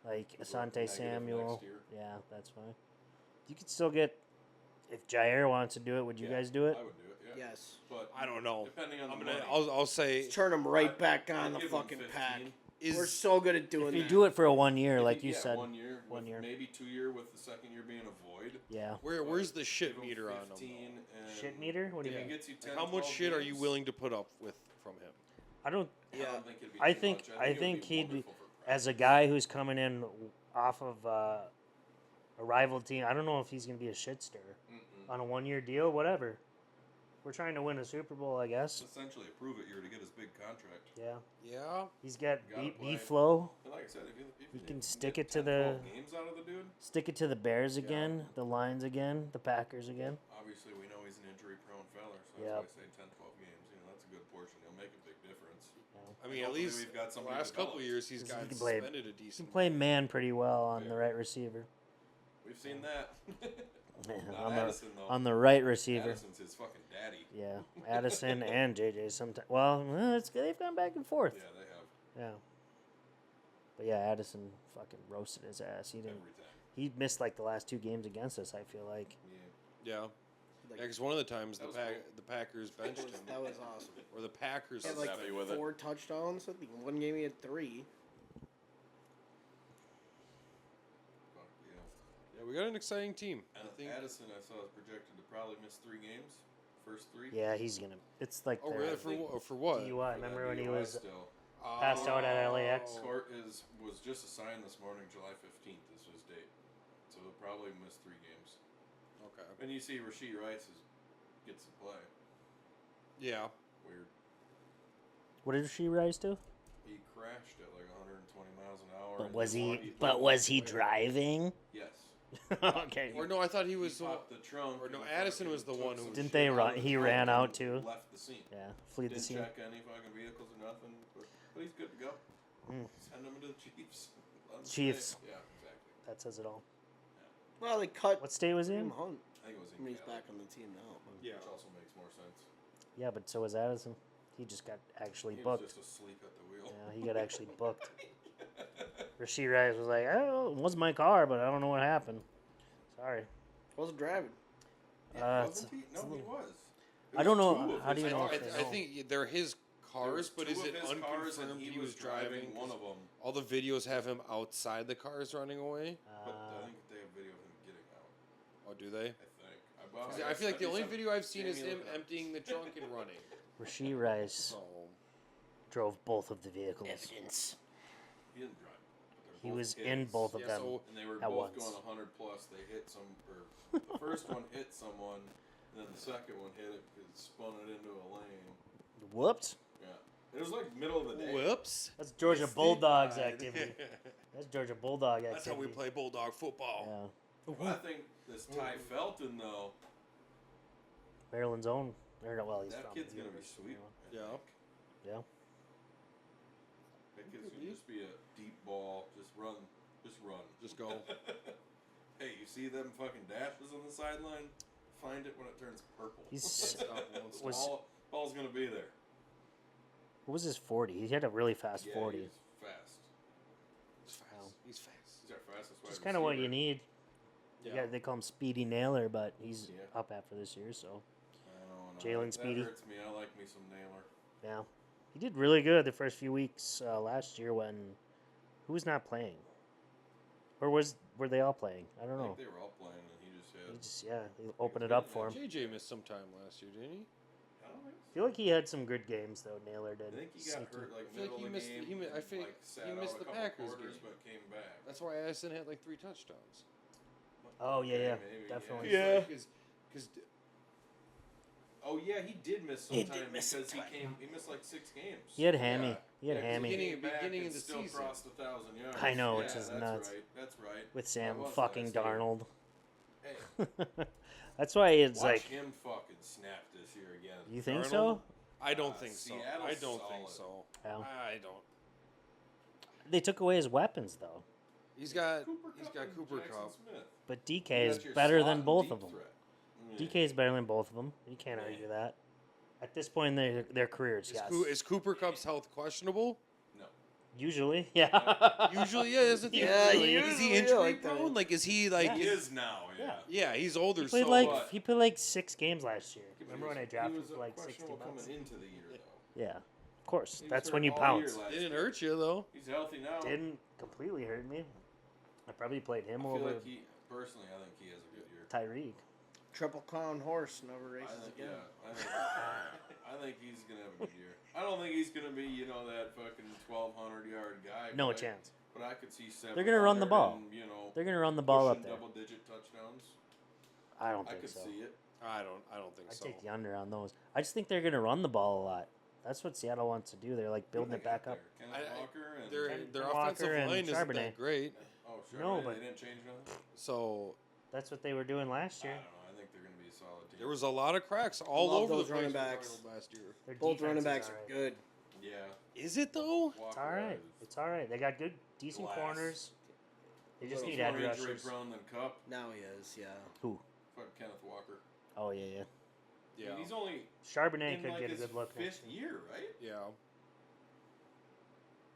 Like Asante negative Samuel. next year. Yeah, that's fine. You could still get. If Jair wants to do it, would you guys do it? I would do it. Yeah. Yes. But I don't know. depending on I'm the gonna. money. I'll say. Turn them right back I'd on the give him fucking 15. pack. Is We're so good at doing If you that. do it for a 1 year, If like you said. 1 year. One year. Maybe 2 year with the second year being a void. Yeah. where's the shit Give him meter on him? 15 though? and Shit meter? What do you if mean? he gets you 10, Like, how much 12 shit are you games, willing to put up with from him? I don't. I don't think it'd be I too think. much. I it would think be he'd. wonderful for As a practice. guy who's coming in off of a rival team, I don't know if he's gonna be a shit stirrer on a 1 year deal. Whatever. We're trying to win a Super Bowl, I guess. It's essentially a prove it year to get his big contract. Yeah. Yeah. He's got Gotta play. B flow. And like I said, if You you can get stick it 10, to the 12 games out of the dude. stick it to the Bears again, the Lions again, the Packers again. Obviously, we know he's an injury-prone feller, so Yep. that's why I say 10, 12 games. You know, that's a good portion. He'll make a big difference. I mean, at Hopefully least we've got the somebody last couple developed. years he's Because he gotten can play- suspended a He decent. can play man pretty well on the right receiver. We've seen that. Not on Addison, the though. on the right receiver. Addison's his fucking daddy. Yeah, Addison and JJ sometimes. Well, they've gone back and forth. Yeah, they have. Yeah. But yeah, Addison fucking roasted his ass. He didn't. Every time. He missed like the last 2 games against us. I feel like. Yeah. Yeah. Like, Yeah, because one of the times That the was cool. the Packers benched him, that was awesome. or the Packers. He had was like happy with it. 4 touchdowns. I think one game he had 3. Fuck, yeah. Yeah, we got an exciting team. And I think. Addison, I saw, is projected to probably miss 3 games. First 3. Yeah, he's gonna. It's like Oh, their really? For what? DUI. For that Remember when he DUI was still. passed out at LAX? Court was just assigned this morning, July 15th is his date. So he'll probably miss 3 games. Okay. And you see Rashee Rice gets to play. Yeah. Weird. What did she rise to? He crashed at like 120 miles an hour. But and was he? walked- But was he walked- driving? Yes. Okay. Or no, I thought he was. He popped the trunk. or no, and Addison fucking was the took one who- some Didn't shit they out run- of the he trunk ran and out too? Left the scene. Yeah, fleed the Didn't scene. check any fucking vehicles or nothing. But he's good to go. Mm. Send him to the Chiefs. Let him Chiefs. stay. Yeah, exactly. That says it all. Well, they cut What state was he him in? Hunt. I think it was I in mean, he's Cali, back on the team now. Yeah. which also makes more sense. Yeah, but so was Addison. He just got actually He was booked. just asleep at the wheel. Yeah, he got actually booked. Rashee Rice was like, "Oh, it was my car, but I don't know what happened. Sorry." Wasn't driving. Yeah, it's- wasn't he? it's a No, he little- was. I don't know. Two of How do his you know cars. if they I know? think they're his cars, but There is was it two of his cars and unconfirmed he he was driving? one of them. All the videos have him outside the cars running away. But I think they have video of him getting out. Oh, do they? I think. 'Cause I feel like the only video I've seen is him emptying the trunk and running. Rashee Rice So drove both of the vehicles. Evidence. He didn't drive. but they're He both was kids. in both of yeah, them. so And they were at both once. going 100 plus. They hit some, or the first one hit someone, and then the second one hit it because it spun it into a lane. Whoops. Yeah. It was like middle of the day. whoops. That's Georgia Steep Bulldogs ride. activity. That's Georgia Bulldog activity. That's how we play bulldog football. Yeah. Well, I think this Ty Felton though, Maryland's own. Or, no, well, he's that from kid's the gonna be University of sweet. Maryland. Yeah. I think. Yeah. That kid's gonna just be a deep ball. Just run. Just run. Just go. Hey, you see them fucking dashes on the sideline? Find it when it turns purple. He's Stop, won't stop. was Ball's gonna be there. what was his 40? He had a really fast Yeah, 40. he's fast. He's fast. Wow. He's fast. He's our fastest wide Just kind of what you receiver. need. Yeah. Yeah, they call him Speedy Naylor, but he's Yeah. up after this year, so I know, and Jalen that Speedy. hurts me. I like me some Naylor. yeah. He did really good the first few weeks last year when who was not playing? Or were they all playing? I don't I know. think they were all playing, and he just had. He just he opened it up for him. JJ missed some time last year, didn't he? I don't think I feel like he had some good games though. Naylor so. did. I think he got Sneaky. hurt like I feel like middle he of missed- the game. he mi- I and, feel like, like sat he out missed a the couple Packers quarters, game. but came back. That's why Addison had like 3 touchdowns. Oh yeah, Okay, yeah, maybe, definitely. Yeah. Because Oh yeah, he did miss some He time did miss some because time. he missed like 6 games. He had hammy. Yeah. He had Yeah, 'cause hammy. he Beginning- came back beginning and of the still season. crossed 1,000 yards. I know, yeah, which is that's nuts. Right. That's right. With Sam That was fucking last year. Darnold. Hey, That's why it's watch like. him fucking snap this year again. You think Darnold? so? I don't think so. Seattle's I don't think solid. so. Yeah. I don't. They took away his weapons though. He's got Cooper he's Kupp got and Cooper Jackson Cup. Smith. But You DK is got your better slot than and both deep of them. threat. DK is better than both of them. You can't Yeah. argue that. At this point in their careers, Is, yes. Is Cooper Cup's health questionable? No. Usually, yeah. Usually, yeah. That's the thing. Yeah, Is he usually injury like that. prone? Like, is he like? He is now, yeah. Yeah, he's older. He played so like what? he played like 6 games last year. He Remember was- when I he drafted was for like 60 questionable bucks? coming into the year, though. Yeah, of course. He was That's hurt when you all year pounce. last Didn't year. hurt you though. He's healthy now. Didn't completely hurt me. I probably played him I feel over like personally, I think he has a good year. Tyreek. Triple Crown horse never I races think, again. I think he's gonna have a good year. I don't think he's gonna be, that fucking 1,200-yard guy. No but chance. But I could see 700. They're gonna run the ball. And, They're gonna run the ball up pushing there. double-digit touchdowns. I don't I think could so. see it. I don't think I so. take the under on those. I just think they're gonna run the ball a lot. That's what Seattle wants to do. They're like Who do building they it back got up. there? Kenneth I- Walker and Their Walker offensive and line isn't Charbonnet. that great. sure. No, they but- didn't change nothing. So That's what they were doing last I year. don't know. I think they're gonna be a solid team. there was a lot of cracks all love over those the running place with backs. Arnold last year. Their Both defense running is backs are alright. good. Yeah. Is it though? Walker It's all right. is It's all right. They got good, decent Glass. corners. They just He's need more edge injury rushers. prone than Cup. Now he is, yeah. Who? Fuck Kenneth Walker. Oh yeah, yeah. I mean, he's only Charbonnet in could like get a his good look next fifth year. year, right? Yeah.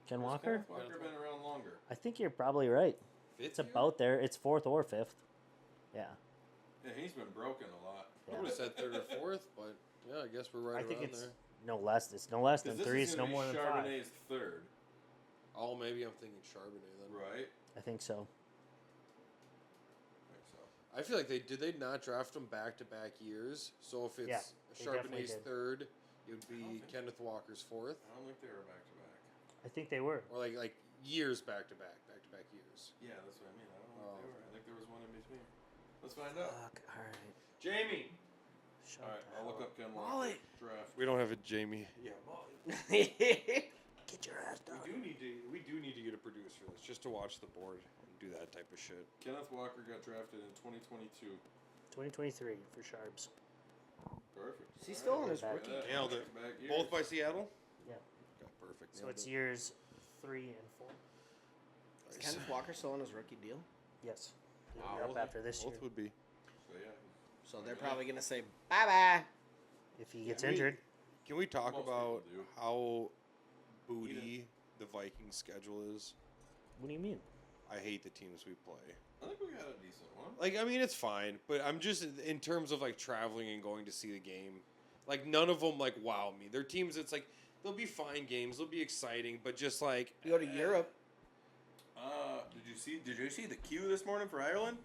Ken Or has Walker? Kenneth Walker been around longer. I think you're probably right. It's about there. It's 4th or 5th. Yeah. Yeah, he's been broken a lot. I would have said third or fourth, but yeah, I guess we're right I think around it's there. no less. It's no less than 'Cause this 3. is It's no gonna more be than 5. Charbonnet's third, Oh, maybe I'm thinking Charbonnet then. right? I think so. I think so. I feel like they not draft him back to back years. So if it's Yeah, they definitely Charbonnet's did. third, it would I don't be think- Kenneth Walker's fourth, I don't think they were back to back. I think they were. or like years back to back years. Yeah, that's what I mean. I don't know Oh. if they were. I think there was one in between. Let's find out. Fuck. All right. Jamie. Shut All right, the I'll look hell up Ken Walker Molly. draft. We don't have a Jamie. Yeah, Get your ass down. we do need to get a producer for this just to watch the board and do that type of shit. Kenneth Walker got drafted in 2022. 2023 for Sharps. Perfect. Is he All still right, on his look at rookie? that. Nailed it. Back-to-back years. Both by Seattle. Yeah. Okay, perfect. So Nailed it's it. years 3 and 4. Is Kenneth Walker still on his rookie deal? Yes. He'll Wow. be up after this year Both would be. So yeah. So they're probably going to say bye-bye. if he gets Can we- injured. Can we talk Most about people do. how booty the Vikings schedule is? What do you mean? I hate the teams we play. I think we got a decent one. Like, I mean, it's fine, but I'm just in terms of like traveling and going to see the game. Like, none of them like wow me. They're teams that's like they'll be fine games, they'll be exciting, but just like You go to Europe. Did you see the queue this morning for Ireland?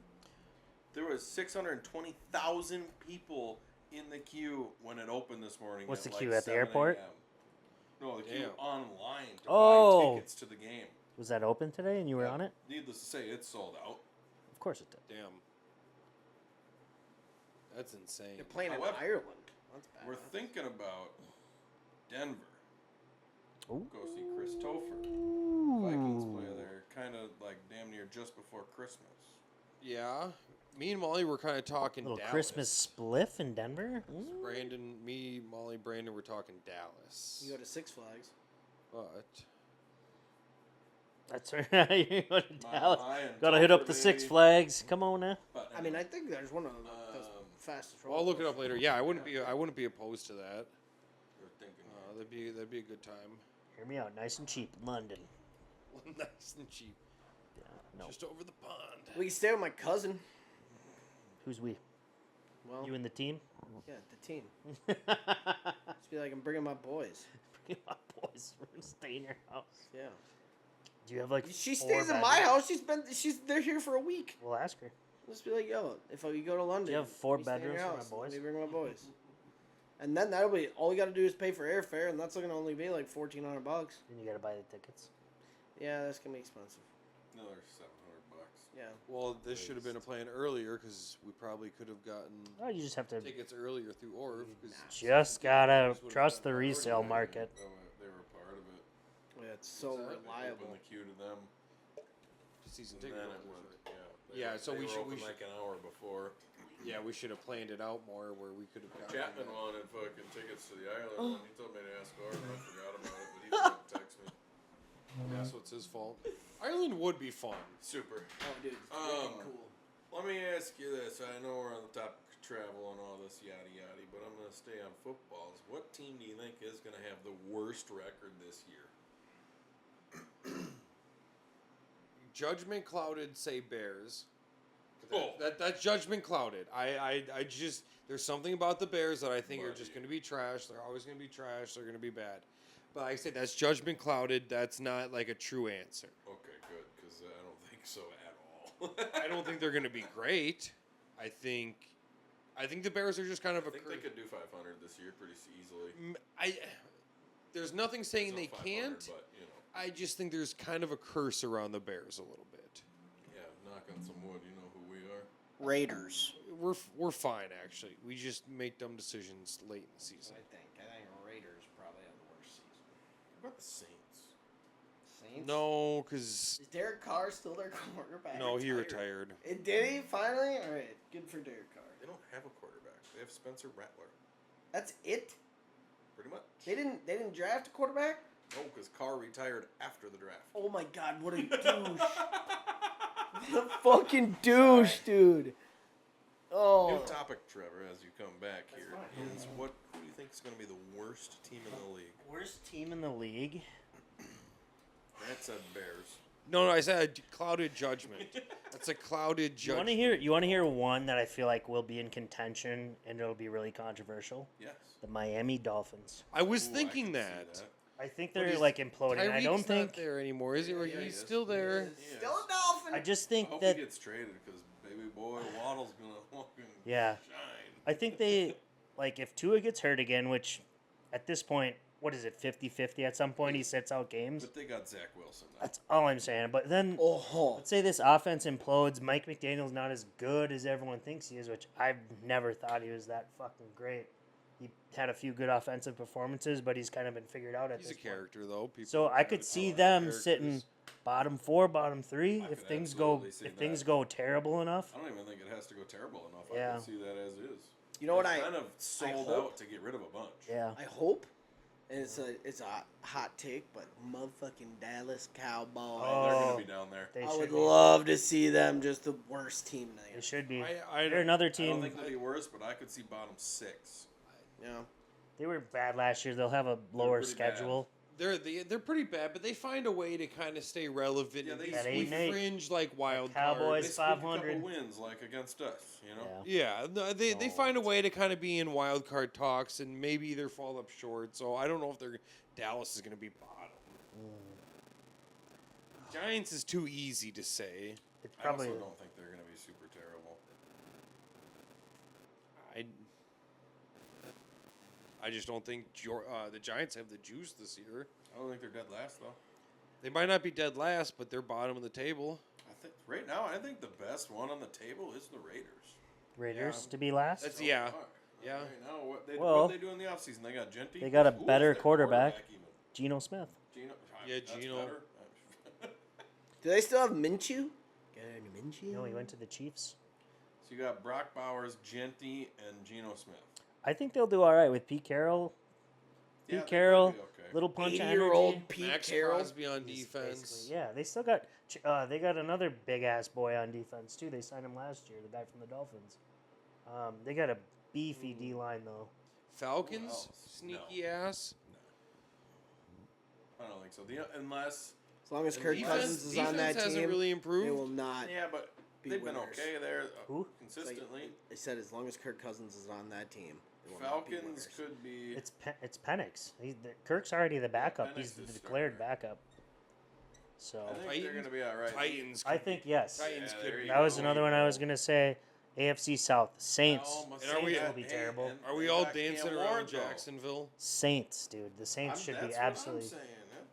There was 620,000 people in the queue when it opened this morning. What's the like queue, at the 7 airport? a.m. No, the queue Damn. online to Oh. buy tickets to the game. Was that open today and you were Yeah. on it? Needless to say, it's sold out. Of course it did. damn. That's insane. They're playing in However, Ireland. That's bad. We're thinking about Denver. Ooh. Go see Chris Topher. Vikings play there, kind of like damn near just before Christmas. Yeah. Me and Molly were kind of talking Little Dallas. Christmas spliff in Denver. Ooh. Brandon, me, Molly, Brandon were talking Dallas. You go to Six Flags. But That's right. You go to My Dallas. eye and Gotta hit up Topher, the Six baby. Flags. Come on now. But I mean, I think there's one of the fastest. well, I'll look it up later. Yeah, I wouldn't be opposed to that. we're thinking. That'd be a good time. Hear me out. Nice and cheap. London. Nice and cheap. Yeah. No. Just over the pond. We can stay with my cousin. Who's we? Well, You and the team? yeah, the team. Just be like, I'm bringing my boys. Bring my boys. We're gonna stay in your house. Yeah. Do you have like? She 4 stays in my bedrooms? house. They're here for a week. We'll ask her. Just be like, yo, if we go to London, you have 4 we stay in your bedrooms for my house. boys? Let me bring my boys. And then that'll be all we got to do is pay for airfare, and that's gonna only be like $1,400. Then you gotta buy the tickets. Yeah, that's gonna be expensive. Another $700. Yeah. Well, this should have been a plan earlier because we probably could have gotten Oh, you just have to. tickets earlier through Orv. 'cause Just gotta Would've trust the been resale already market. They were part of it. Yeah, it's so What's that? They reliable. opened the queue to them. season And ticket then it holders, went. right? Yeah. Yeah, so they we were should- open we should- like an hour before. Yeah, we should have planned it out more where we could have gotten. Chapman wanted fucking tickets to the Ireland one. He told me to ask Orr, and I forgot about it, but he didn't text me. Yeah, so it's his fault. Ireland would be fun. Super. Oh, dude, it's freaking cool. Let me ask you this. I know we're on the topic of travel and all this yada yada, but I'm going to stay on footballs. What team do you think is going to have the worst record this year? judgment clouded say Bears. Oh. That's judgment clouded. I just there's something about the Bears that I think are just going to be trash. They're always going to be trash. They're going to be bad. But like I said, that's judgment clouded. That's not like a true answer. Okay, good, because I don't think so at all. I don't think they're going to be great. I think the Bears are just kind of I think they could do 500 this year pretty easily. There's nothing saying they 500, can't. But, you know. I just think there's kind of a curse around the Bears a little bit. Yeah, knock on some wood. You know who we are. Raiders. We're fine actually. We just make dumb decisions late in the season. I think Raiders probably have the worst season. What about the Saints? Saints? No, because Is Derek Carr still their quarterback? no, he retired. Did he finally? All right, good for Derek Carr. They don't have a quarterback. They have Spencer Rattler. That's it. Pretty much. They didn't draft a quarterback. No, because Carr retired after the draft. Oh my God, what a douche! What a fucking douche, dude. Oh. New topic, Trevor, as you come back here, fine. is who do you think is going to be the worst team in the league? Worst team in the league? That said Bears. No, I said clouded judgment. That's a clouded You want judgment. to hear one that I feel like will be in contention and it'll be really controversial? Yes. The Miami Dolphins. I was Ooh, I thinking can see that. I think But they're he's- like imploding. I Tyreek's don't not think. there anymore, is he? Or Yeah, he he's is. still there. He is. Still a Dolphin. I just I think hope that. he gets traded because baby boy Waddle's going to fucking Yeah. shine. I think they like if Tua gets hurt again, which at this point, what is it, 50-50 at some point he sits out games. But they got Zach Wilson now. That's all I'm saying. But then Oh, let's say this offense implodes. Mike McDaniel's not as good as everyone thinks he is, which I've never thought he was that fucking great. He had a few good offensive performances, but he's kind of been figured out at He's a this point. character, though. People So I could kinda see call them characters. sitting bottom 4, bottom 3 I if could things go absolutely see if that. things go terrible enough. I don't even think it has to go terrible enough. I Yeah. can see that as is. you know what They're I kind of sold hope- out to get rid of a bunch. Yeah. I hope, and it's a hot take, but motherfucking Dallas Cowboys. Oh. They're going to be down there. They I should would be. love to see them just the worst team in the They NFL. should be. I They're another I don't team. think they'll be worse, but I could see bottom 6. Yeah. They were bad last year. They'll have a lower pretty bad. schedule. They're pretty bad, but they find a way to kind of stay relevant. Yeah, in they- these At 8-8. fringe like wild Cowboys, They cards. squeak a couple 500. wins like against us, you know? Yeah. Yeah, no, they find a way to kind of be in wild card talks and maybe either fall up short. So I don't know if Dallas is going to be bottom. Giants is too easy to say. It's I probably also don't think they're going to be super terrible. I just don't think the Giants have the juice this year. I don't think they're dead last, though. They might not be dead last, but they're bottom of the table. I think right now, I think the best one on the table is the Raiders. Raiders Yeah. to be last. That's yeah. Far. Yeah. Right now, what they Well, do in the offseason? They got Genty. they got a Who is better their quarterback. even? Geno Smith. Gino. Yeah, That's Gino. better. Do they still have Minshew? Got any Minshew? No, he went to the Chiefs. So you got Brock Bowers, Genty, and Geno Smith. I think they'll do all right with Pete Carroll. Yeah, Pete they Carroll, might be okay. little punch of 80-year-old energy. Pete Max Carroll. Crosby on He's defense. basically- Yeah, they still got. They got another big ass boy on defense too. They signed him last year. The guy from the Dolphins. They got a beefy D line though. Falcons, else? sneaky ass. I don't think so. Unless, As long as And Kirk defense- Cousins is on that Defense hasn't team, really they improved. will not. yeah, but Be they've been winners. okay there Who? consistently. I said as long as Kirk Cousins is on that team, they will not be Falcons winners. could be. It's Penix. Kirk's already the backup. Penix He's is the starting. declared backup. So I think they're Titans- going to be all right. Titans. I think yes. Titans Yeah, could there be. you That was go. another one I was gonna say. AFC South Saints. Almost And are we- said will be that, terrible. and Are we they all got dancing Cam around Ward, though. Jacksonville? Saints, dude. The Saints should be That's absolutely. What I'm saying.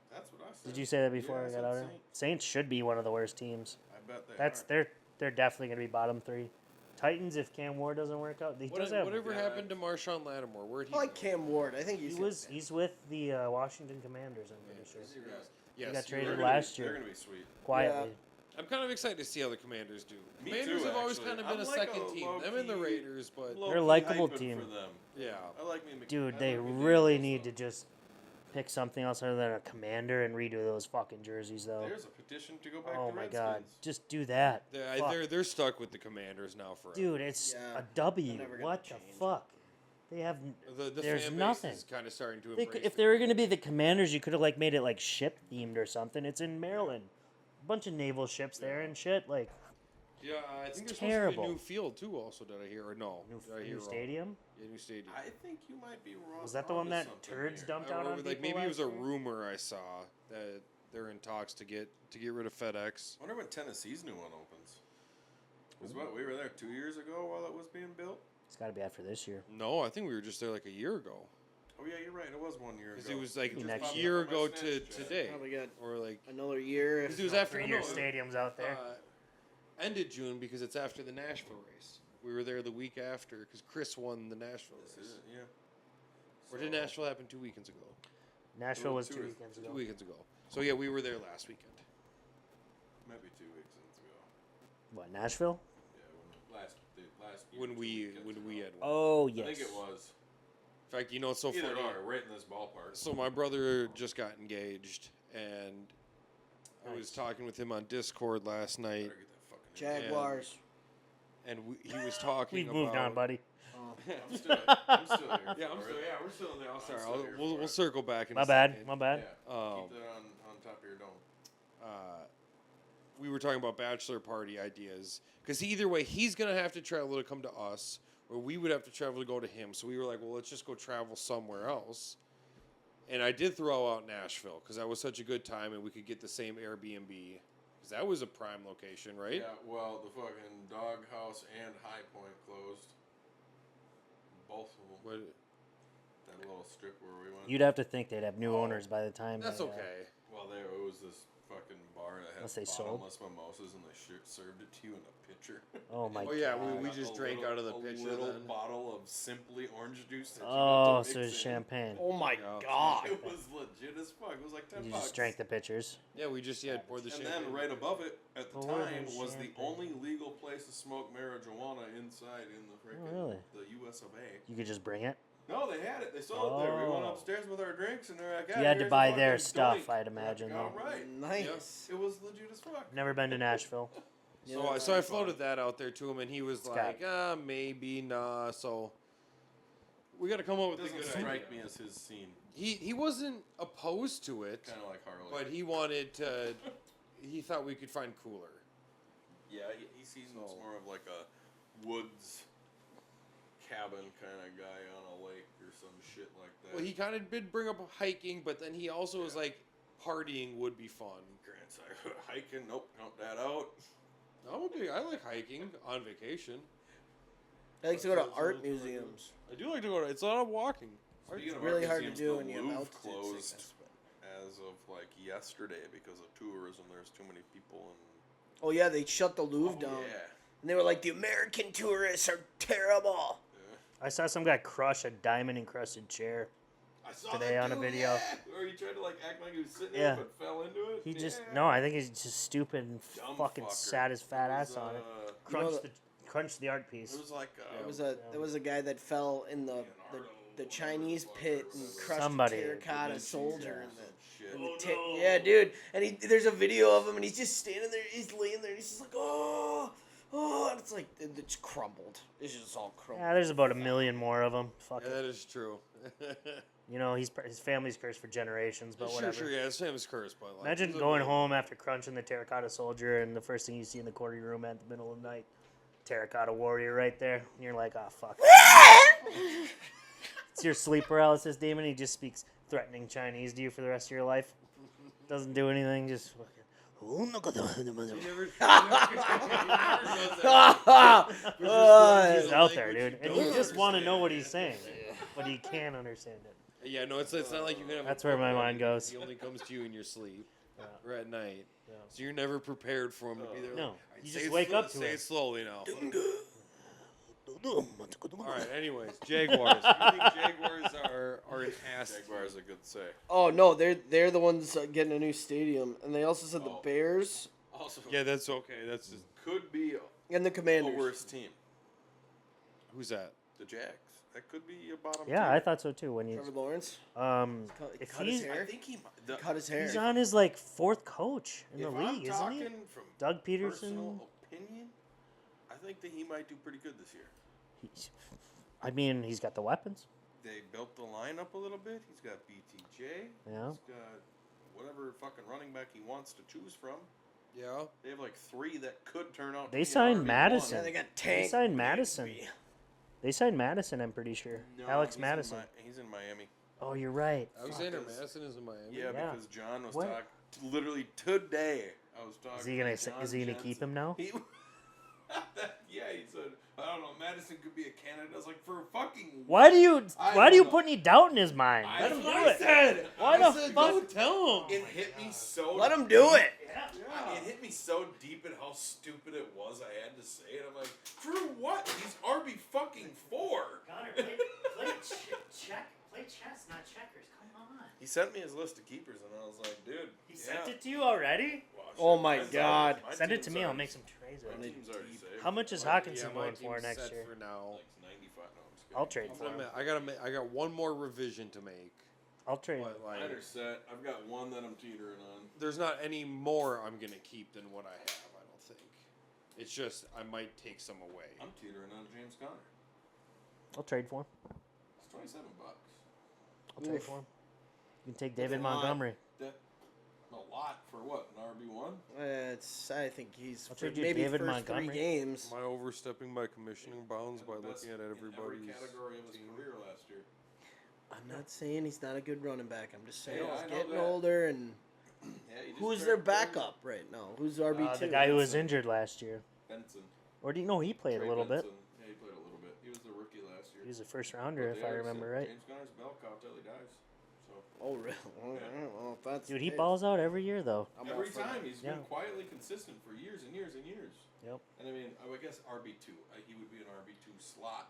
That's what I said. Did you say that before Yeah, I I got said out here? Saints should be one of the worst teams. I bet they That's are. they're definitely gonna be bottom 3. Titans if Cam Ward doesn't work out. He does have. Whatever Yeah. happened to Marshawn Lattimore? Where'd he I like go? Cam Ward. I think He's with the Washington Commanders. I'm pretty sure. Is he really? Yes, got you're traded They're right. gonna last be, year. They're going to be sweet. Quietly. I'm kind of excited to see how the Commanders do. Me Commanders too, have always actually. kind of been I'm a like second a team. Them and the low-key- Raiders, but Low-key a likable hyping team. For them. yeah. I like me. Dude, I they like really McDaniels, need though. to just pick something else other than a commander and redo those fucking jerseys, though. There's a petition to go back Oh to my Redskins. god, just do that. Fuck. They're stuck with the Commanders now forever. Dude, it's Yeah, a W. they're never gonna What the change. fuck? They have. The There's fan base nothing. is kind of starting to They, embrace if the they were gonna be the Commanders, you could have like made it like ship themed or something. It's in Maryland. bunch of naval ships there and shit. Like Yeah, I think there's terrible. supposed to be a new field too. Also, did I hear? Or no? Did I hear new wrong? stadium. Yeah, new stadium. I think you might be wrong. Was that the one that turds dumped out on people? Like maybe it was a last year? rumor I saw that they're in talks to get rid of FedEx. I wonder when Tennessee's new one opens. Because what, we were there 2 years ago while it was being built? It's got to be after this year. No, I think we were just there like a year ago. Oh, yeah, you're right. It was 1 year ago. Because it was like Next a year. year ago to today, Probably got or like another year. 'cause it was after 3-year no, stadiums out there. ended June because it's after the Nashville race. We were there the week after because Chris won the Nashville This race. is it, yeah. Or did Nashville happen 2 weekends ago? Nashville was 2 two or weekends ago. 2 weekends ago. So yeah, we were there last weekend. Might be 2 weekends ago. What, Nashville? Yeah, last year, When 2 we weekends ago. had one. Oh yes. I think it was. In fact, you know it's so Either funny. or, right in this ballpark. So my brother just got engaged, and I was Nice. talking with him on Discord last night, Better get that fucking Jaguars. and he was talking. We've moved on, buddy. I'm still here. I'm still here. Yeah, for it. we're still in there. I'm sorry. still here for We'll it. circle back in My a bad. second. My bad. Yeah. Um, Keep that on top of your dome. We were talking about bachelor party ideas because either way, he's gonna have to travel to come to us, or we would have to travel to go to him. So we were like, well, let's just go travel somewhere else. And I did throw out Nashville because that was such a good time, and we could get the same Airbnb because that was a prime location, right? Yeah, well, the fucking Dog House and High Point closed. Both of them. What, That little strip where we went. You'd have to think they'd have new owners by the time. that's they, okay. Well, it was this fucking bar that had Unless they sold. bottomless mimosas, and they served it to you in a pitcher. Oh my Oh yeah, god. we just drank out of the pitcher A little then. bottle of Simply orange juice. That you Oh, got to so mix it's in. champagne. Oh my Yeah. god. It was legit as fuck. It was like $10. You just drank the pitchers. Yeah, we just poured the And champagne. then right above it, at the Pour time, the was the champagne. only legal place to smoke marijuana inside in the freaking really? the U.S. of A. You could just bring it. No, they had it. They sold it there. We went Oh. upstairs with our drinks, and they're like, You had to buy their fucking stuff, doink. I'd We're like, imagine, All though. right. Nice. It was legit as fuck. Never been to Nashville. So I floated that out there to him, and he was Scott. like, maybe, nah. So we got to come up It with a doesn't good strike idea. me as his scene. He wasn't opposed to it, Kind of like Harley. but he wanted to. He thought we could find cooler. Yeah, he seems So- more of like a woods cabin kind of guy on a lake or some shit like that. Well, he kind of did bring up hiking, but then he also was like, partying would be fun. Grant's like, hiking, nope, count that out. I like hiking on vacation. I like to go to art museums. I do like to go to. It's a lot of walking. Speaking of Really art hard to museums, do the when you have Louvre altitude closed sickness. as of like yesterday because of tourism. There's too many people and Oh yeah, they shut the Louvre down. yeah. And they were like, the American tourists are terrible. I saw some guy crush a diamond encrusted chair. I saw Today that on a too, video. yeah, where he tried to like act like he was sitting Yeah. there but fell into it. He just Yeah. no, I think he's just stupid and Dumb fucking fucker. sat his fat It was, ass on it. You know Crunched the art piece. It was like There was a guy that fell in the Chinese pit and crushed Somebody. a terracotta soldier in the. shit. in the yeah, dude. And there's a video of him, and he's just standing there. He's laying there, and he's just like, oh, and it's like it's crumbled. It's just all crumbled. Yeah, there's about 1 million more of them. Fuck Yeah, it. that is true. You know, his family's cursed for generations, but sure, whatever. yeah, his name is cursed, but like, Imagine he's a going good- home after crunching the terracotta soldier, and the first thing you see in the quarter room at the middle of the night, terracotta warrior right there. And you're like, oh fuck. It's your sleep paralysis demon. He just speaks threatening Chinese to you for the rest of your life. Doesn't do anything. Just fucking. He never- He's out there, dude, and you just want to know what he's saying, but he can't understand it. Yeah, no, it's not like you can have. That's a where my book mind ready. goes. He only comes to you in your sleep Yeah. or at night, Yeah. so you're never prepared for him to be there. No, like, you say just it wake up to Say it. it slowly now. All All right. Anyways, Jaguars. You think Jaguars are an ass? Jaguars are good to say. Oh no, they're the ones getting a new stadium, and they also said the Oh. Bears Also, Yeah, that's okay. That's just, could be and the a Commanders. worse team. who's that? The Jags. That could be a bottom. Yeah, tier. I thought so too. When Trevor he's Lawrence if cut his he's hair. I think he might. The, Cut his hair. he's on his like fourth coach in the if league, I'm isn't talking he? from Doug Peterson. personal opinion, I think that he might do pretty good this year. I mean, he's got the weapons. They built the lineup a little bit. He's got BTJ. Yeah. He's got whatever fucking running back he wants to choose from. Yeah. They have like 3 that could turn out. They to be signed RB1. Madison. Yeah, they got Tank. signed Madison. They signed Madison, I'm pretty sure. No, Alex he's Madison. He's in Miami. Oh, you're right. Alexander Fuck. Madison is in Miami. Yeah, Yeah. because John was What? talking. Literally today, I was talking. Is he gonna to John is he gonna keep Jensen. him now? He, yeah, he said, I don't know, Madison could be a candidate. I was like, for fucking Why do you I why do you don't put any doubt in his mind? I- Let him do I it. said- Why I the said, fuck? go tell It hit me so. Let him do it. It hit me so deep at how stupid it was. I had to say it. I'm like, for what? He's RB fucking 4. Connor, play chess, not checkers. Come on. He sent me his list of keepers, and I was like, dude. He sent it to you already? Well, Oh shit, my mine's God. already- my Send it to team's me. I'll already- make some trades with My it. team's already saved. How much is My Hawkinson going team's for next set year? For now. Like 95. No, I'm just kidding. I'll trade for him. I got one more revision to make. I'll trade. But like, Mine are set. I've got one that I'm teetering on. there's not any more I'm gonna keep than what I have. I don't think. It's just I might take some away. I'm teetering on James Conner. I'll trade for him. It's $27. I'll trade for him. You can take That's David a lot. Montgomery. That a lot for what? An RB1? I think he's I'll for trade you maybe David first Montgomery. 3 games. Am I overstepping my commissioning bounds by Best looking at in everybody's every category of his team? career last year. I'm not saying he's not a good running back. I'm just saying Yeah, I he's know getting that. older. And Yeah, you just who's turned their 30. backup right now? Who's RB2? The guy who was Benson. injured last year. Benson. Or do you know he played Trey a little bit? Benson. Yeah, he played a little bit. He was the rookie last year. He was a first rounder, But if they I already remember said right. James Conner's bell cow till he dies. So Oh, really? All right, well, if that's Dude, the he case, balls out every year, though. I'm all every for that. time he's Yeah. been quietly consistent for years and years and years. Yep. And I mean, I would guess RB2. He would be an RB2 slot.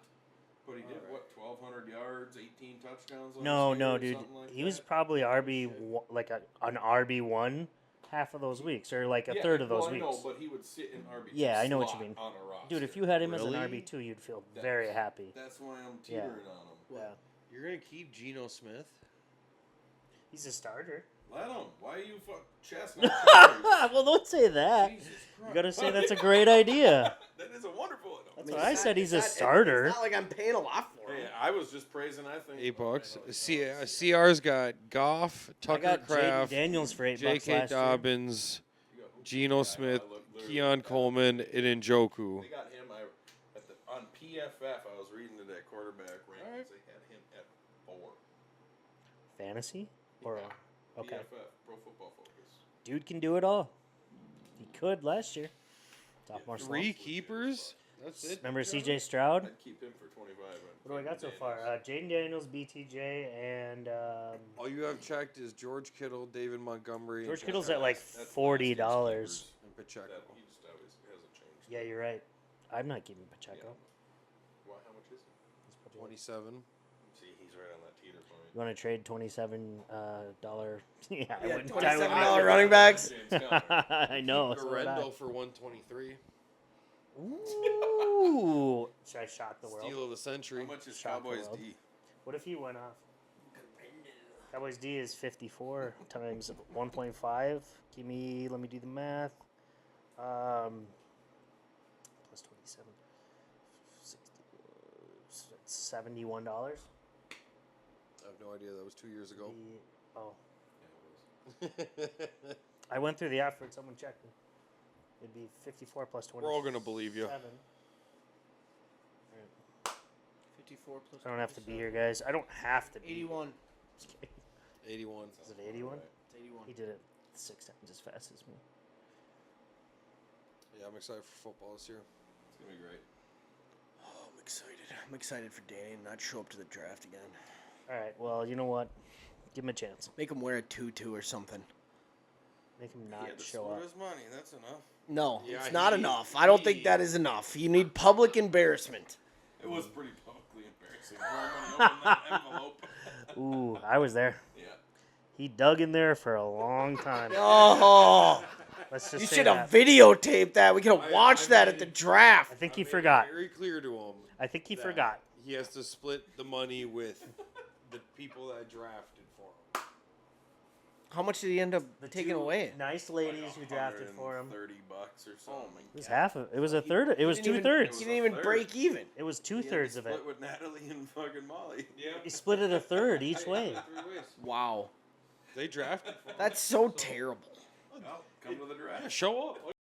But he did what? 1,200 yards, 18 touchdowns. Last No, year no, or dude. something like He was that? probably an RB1 half of those weeks, or like a Yeah, third of those well, weeks. I know, but he would sit in RB2. Yeah, I know what you slot mean. On a roster. Dude, if you had him as Really? an RB2, you'd feel very happy. That's why I'm Yeah. teetering on him. Yeah. You're gonna keep Geno Smith? He's a starter. Let him. Why are you chestnut? checkers? Well, don't say that. Jesus Christ. You gotta say that's a great idea. That is a wonderful. That's mean, what I it's said. not- He's a it's not- starter. It's not like I'm paying a lot for him. Hey, I was just praising. I think $8. CR's got Goff, I Tucker got Jaden Kraft, Daniels for $8 J.K. last year. Dobbins, Geno Smith, Keon Coleman, and Njoku. They got him. On PFF, I was reading today quarterback rankings. Alright. They had him at 4. Fantasy? Or okay. PFF, Pro Football Focus. Dude can do it all. He could last year. Sophomore slump. 3 keepers? That's it. Remember CJ Stroud? I'd keep him for 25. What do I got so far? Jaden Daniels, BTJ, and All you have checked is George Kittle, David Montgomery, George and Kittle's Pacheco. at like That's $40. And Pacheco. That he just always hasn't changed. Yeah, you're right. I'm not giving Pacheco. Why? How much is it? 27. See, he's right on that teeter point. You want to trade $27? Yeah, I Yeah, wouldn't. $27 running backs. James Conner. I know. So would I. Garendo for 123. Ooh. Should I shock the world? Steal of the century. How much is Shock the Cowboys world. D? What if he went off? Cowboys D is 54 times 1.5. Let me do the math. Plus 27. 60, $71. I have no idea. That was 2 years ago. Oh, Yeah, it was. I went through the effort. Someone checked me. It'd be 54 plus 20. We're all gonna believe you. 54 plus. I don't have to be here, guys. I don't have to be. 81. 81. Is it 81? It's 81. He did it 6 times as fast as me. Yeah, I'm excited for football this year. It's gonna be great. Oh, I'm excited. I'm excited for Danny to not show up to the draft again. All right. Well, you know what? Give him a chance. Make him wear a tutu or something. Make him He not had to show split up. his money. That's enough. No, Yeah, it's not he- enough. I don't he- think that is enough. You need public embarrassment. It was pretty publicly embarrassing. When I opened that envelope. Ooh, I was there. Yeah. He dug in there for a long time. Oh, Let's just you say should have that. videotaped that. We could have watched that at the I draft. think I he made it forgot. Very clear to him. I think he that forgot. He has to split the money with the people that drafted for him. How much did he end up taking two away? Nice ladies who drafted for him. $30 or something. It was half of. It was a third. It was He didn't 2/3. He didn't even third. break even. It was He had to 2/3 of it. split with Natalie and fucking Molly. Yeah. He split it a third each way. 3 ways. Wow, They drafted for him. that's so terrible. Come to the draft. Yeah, show up.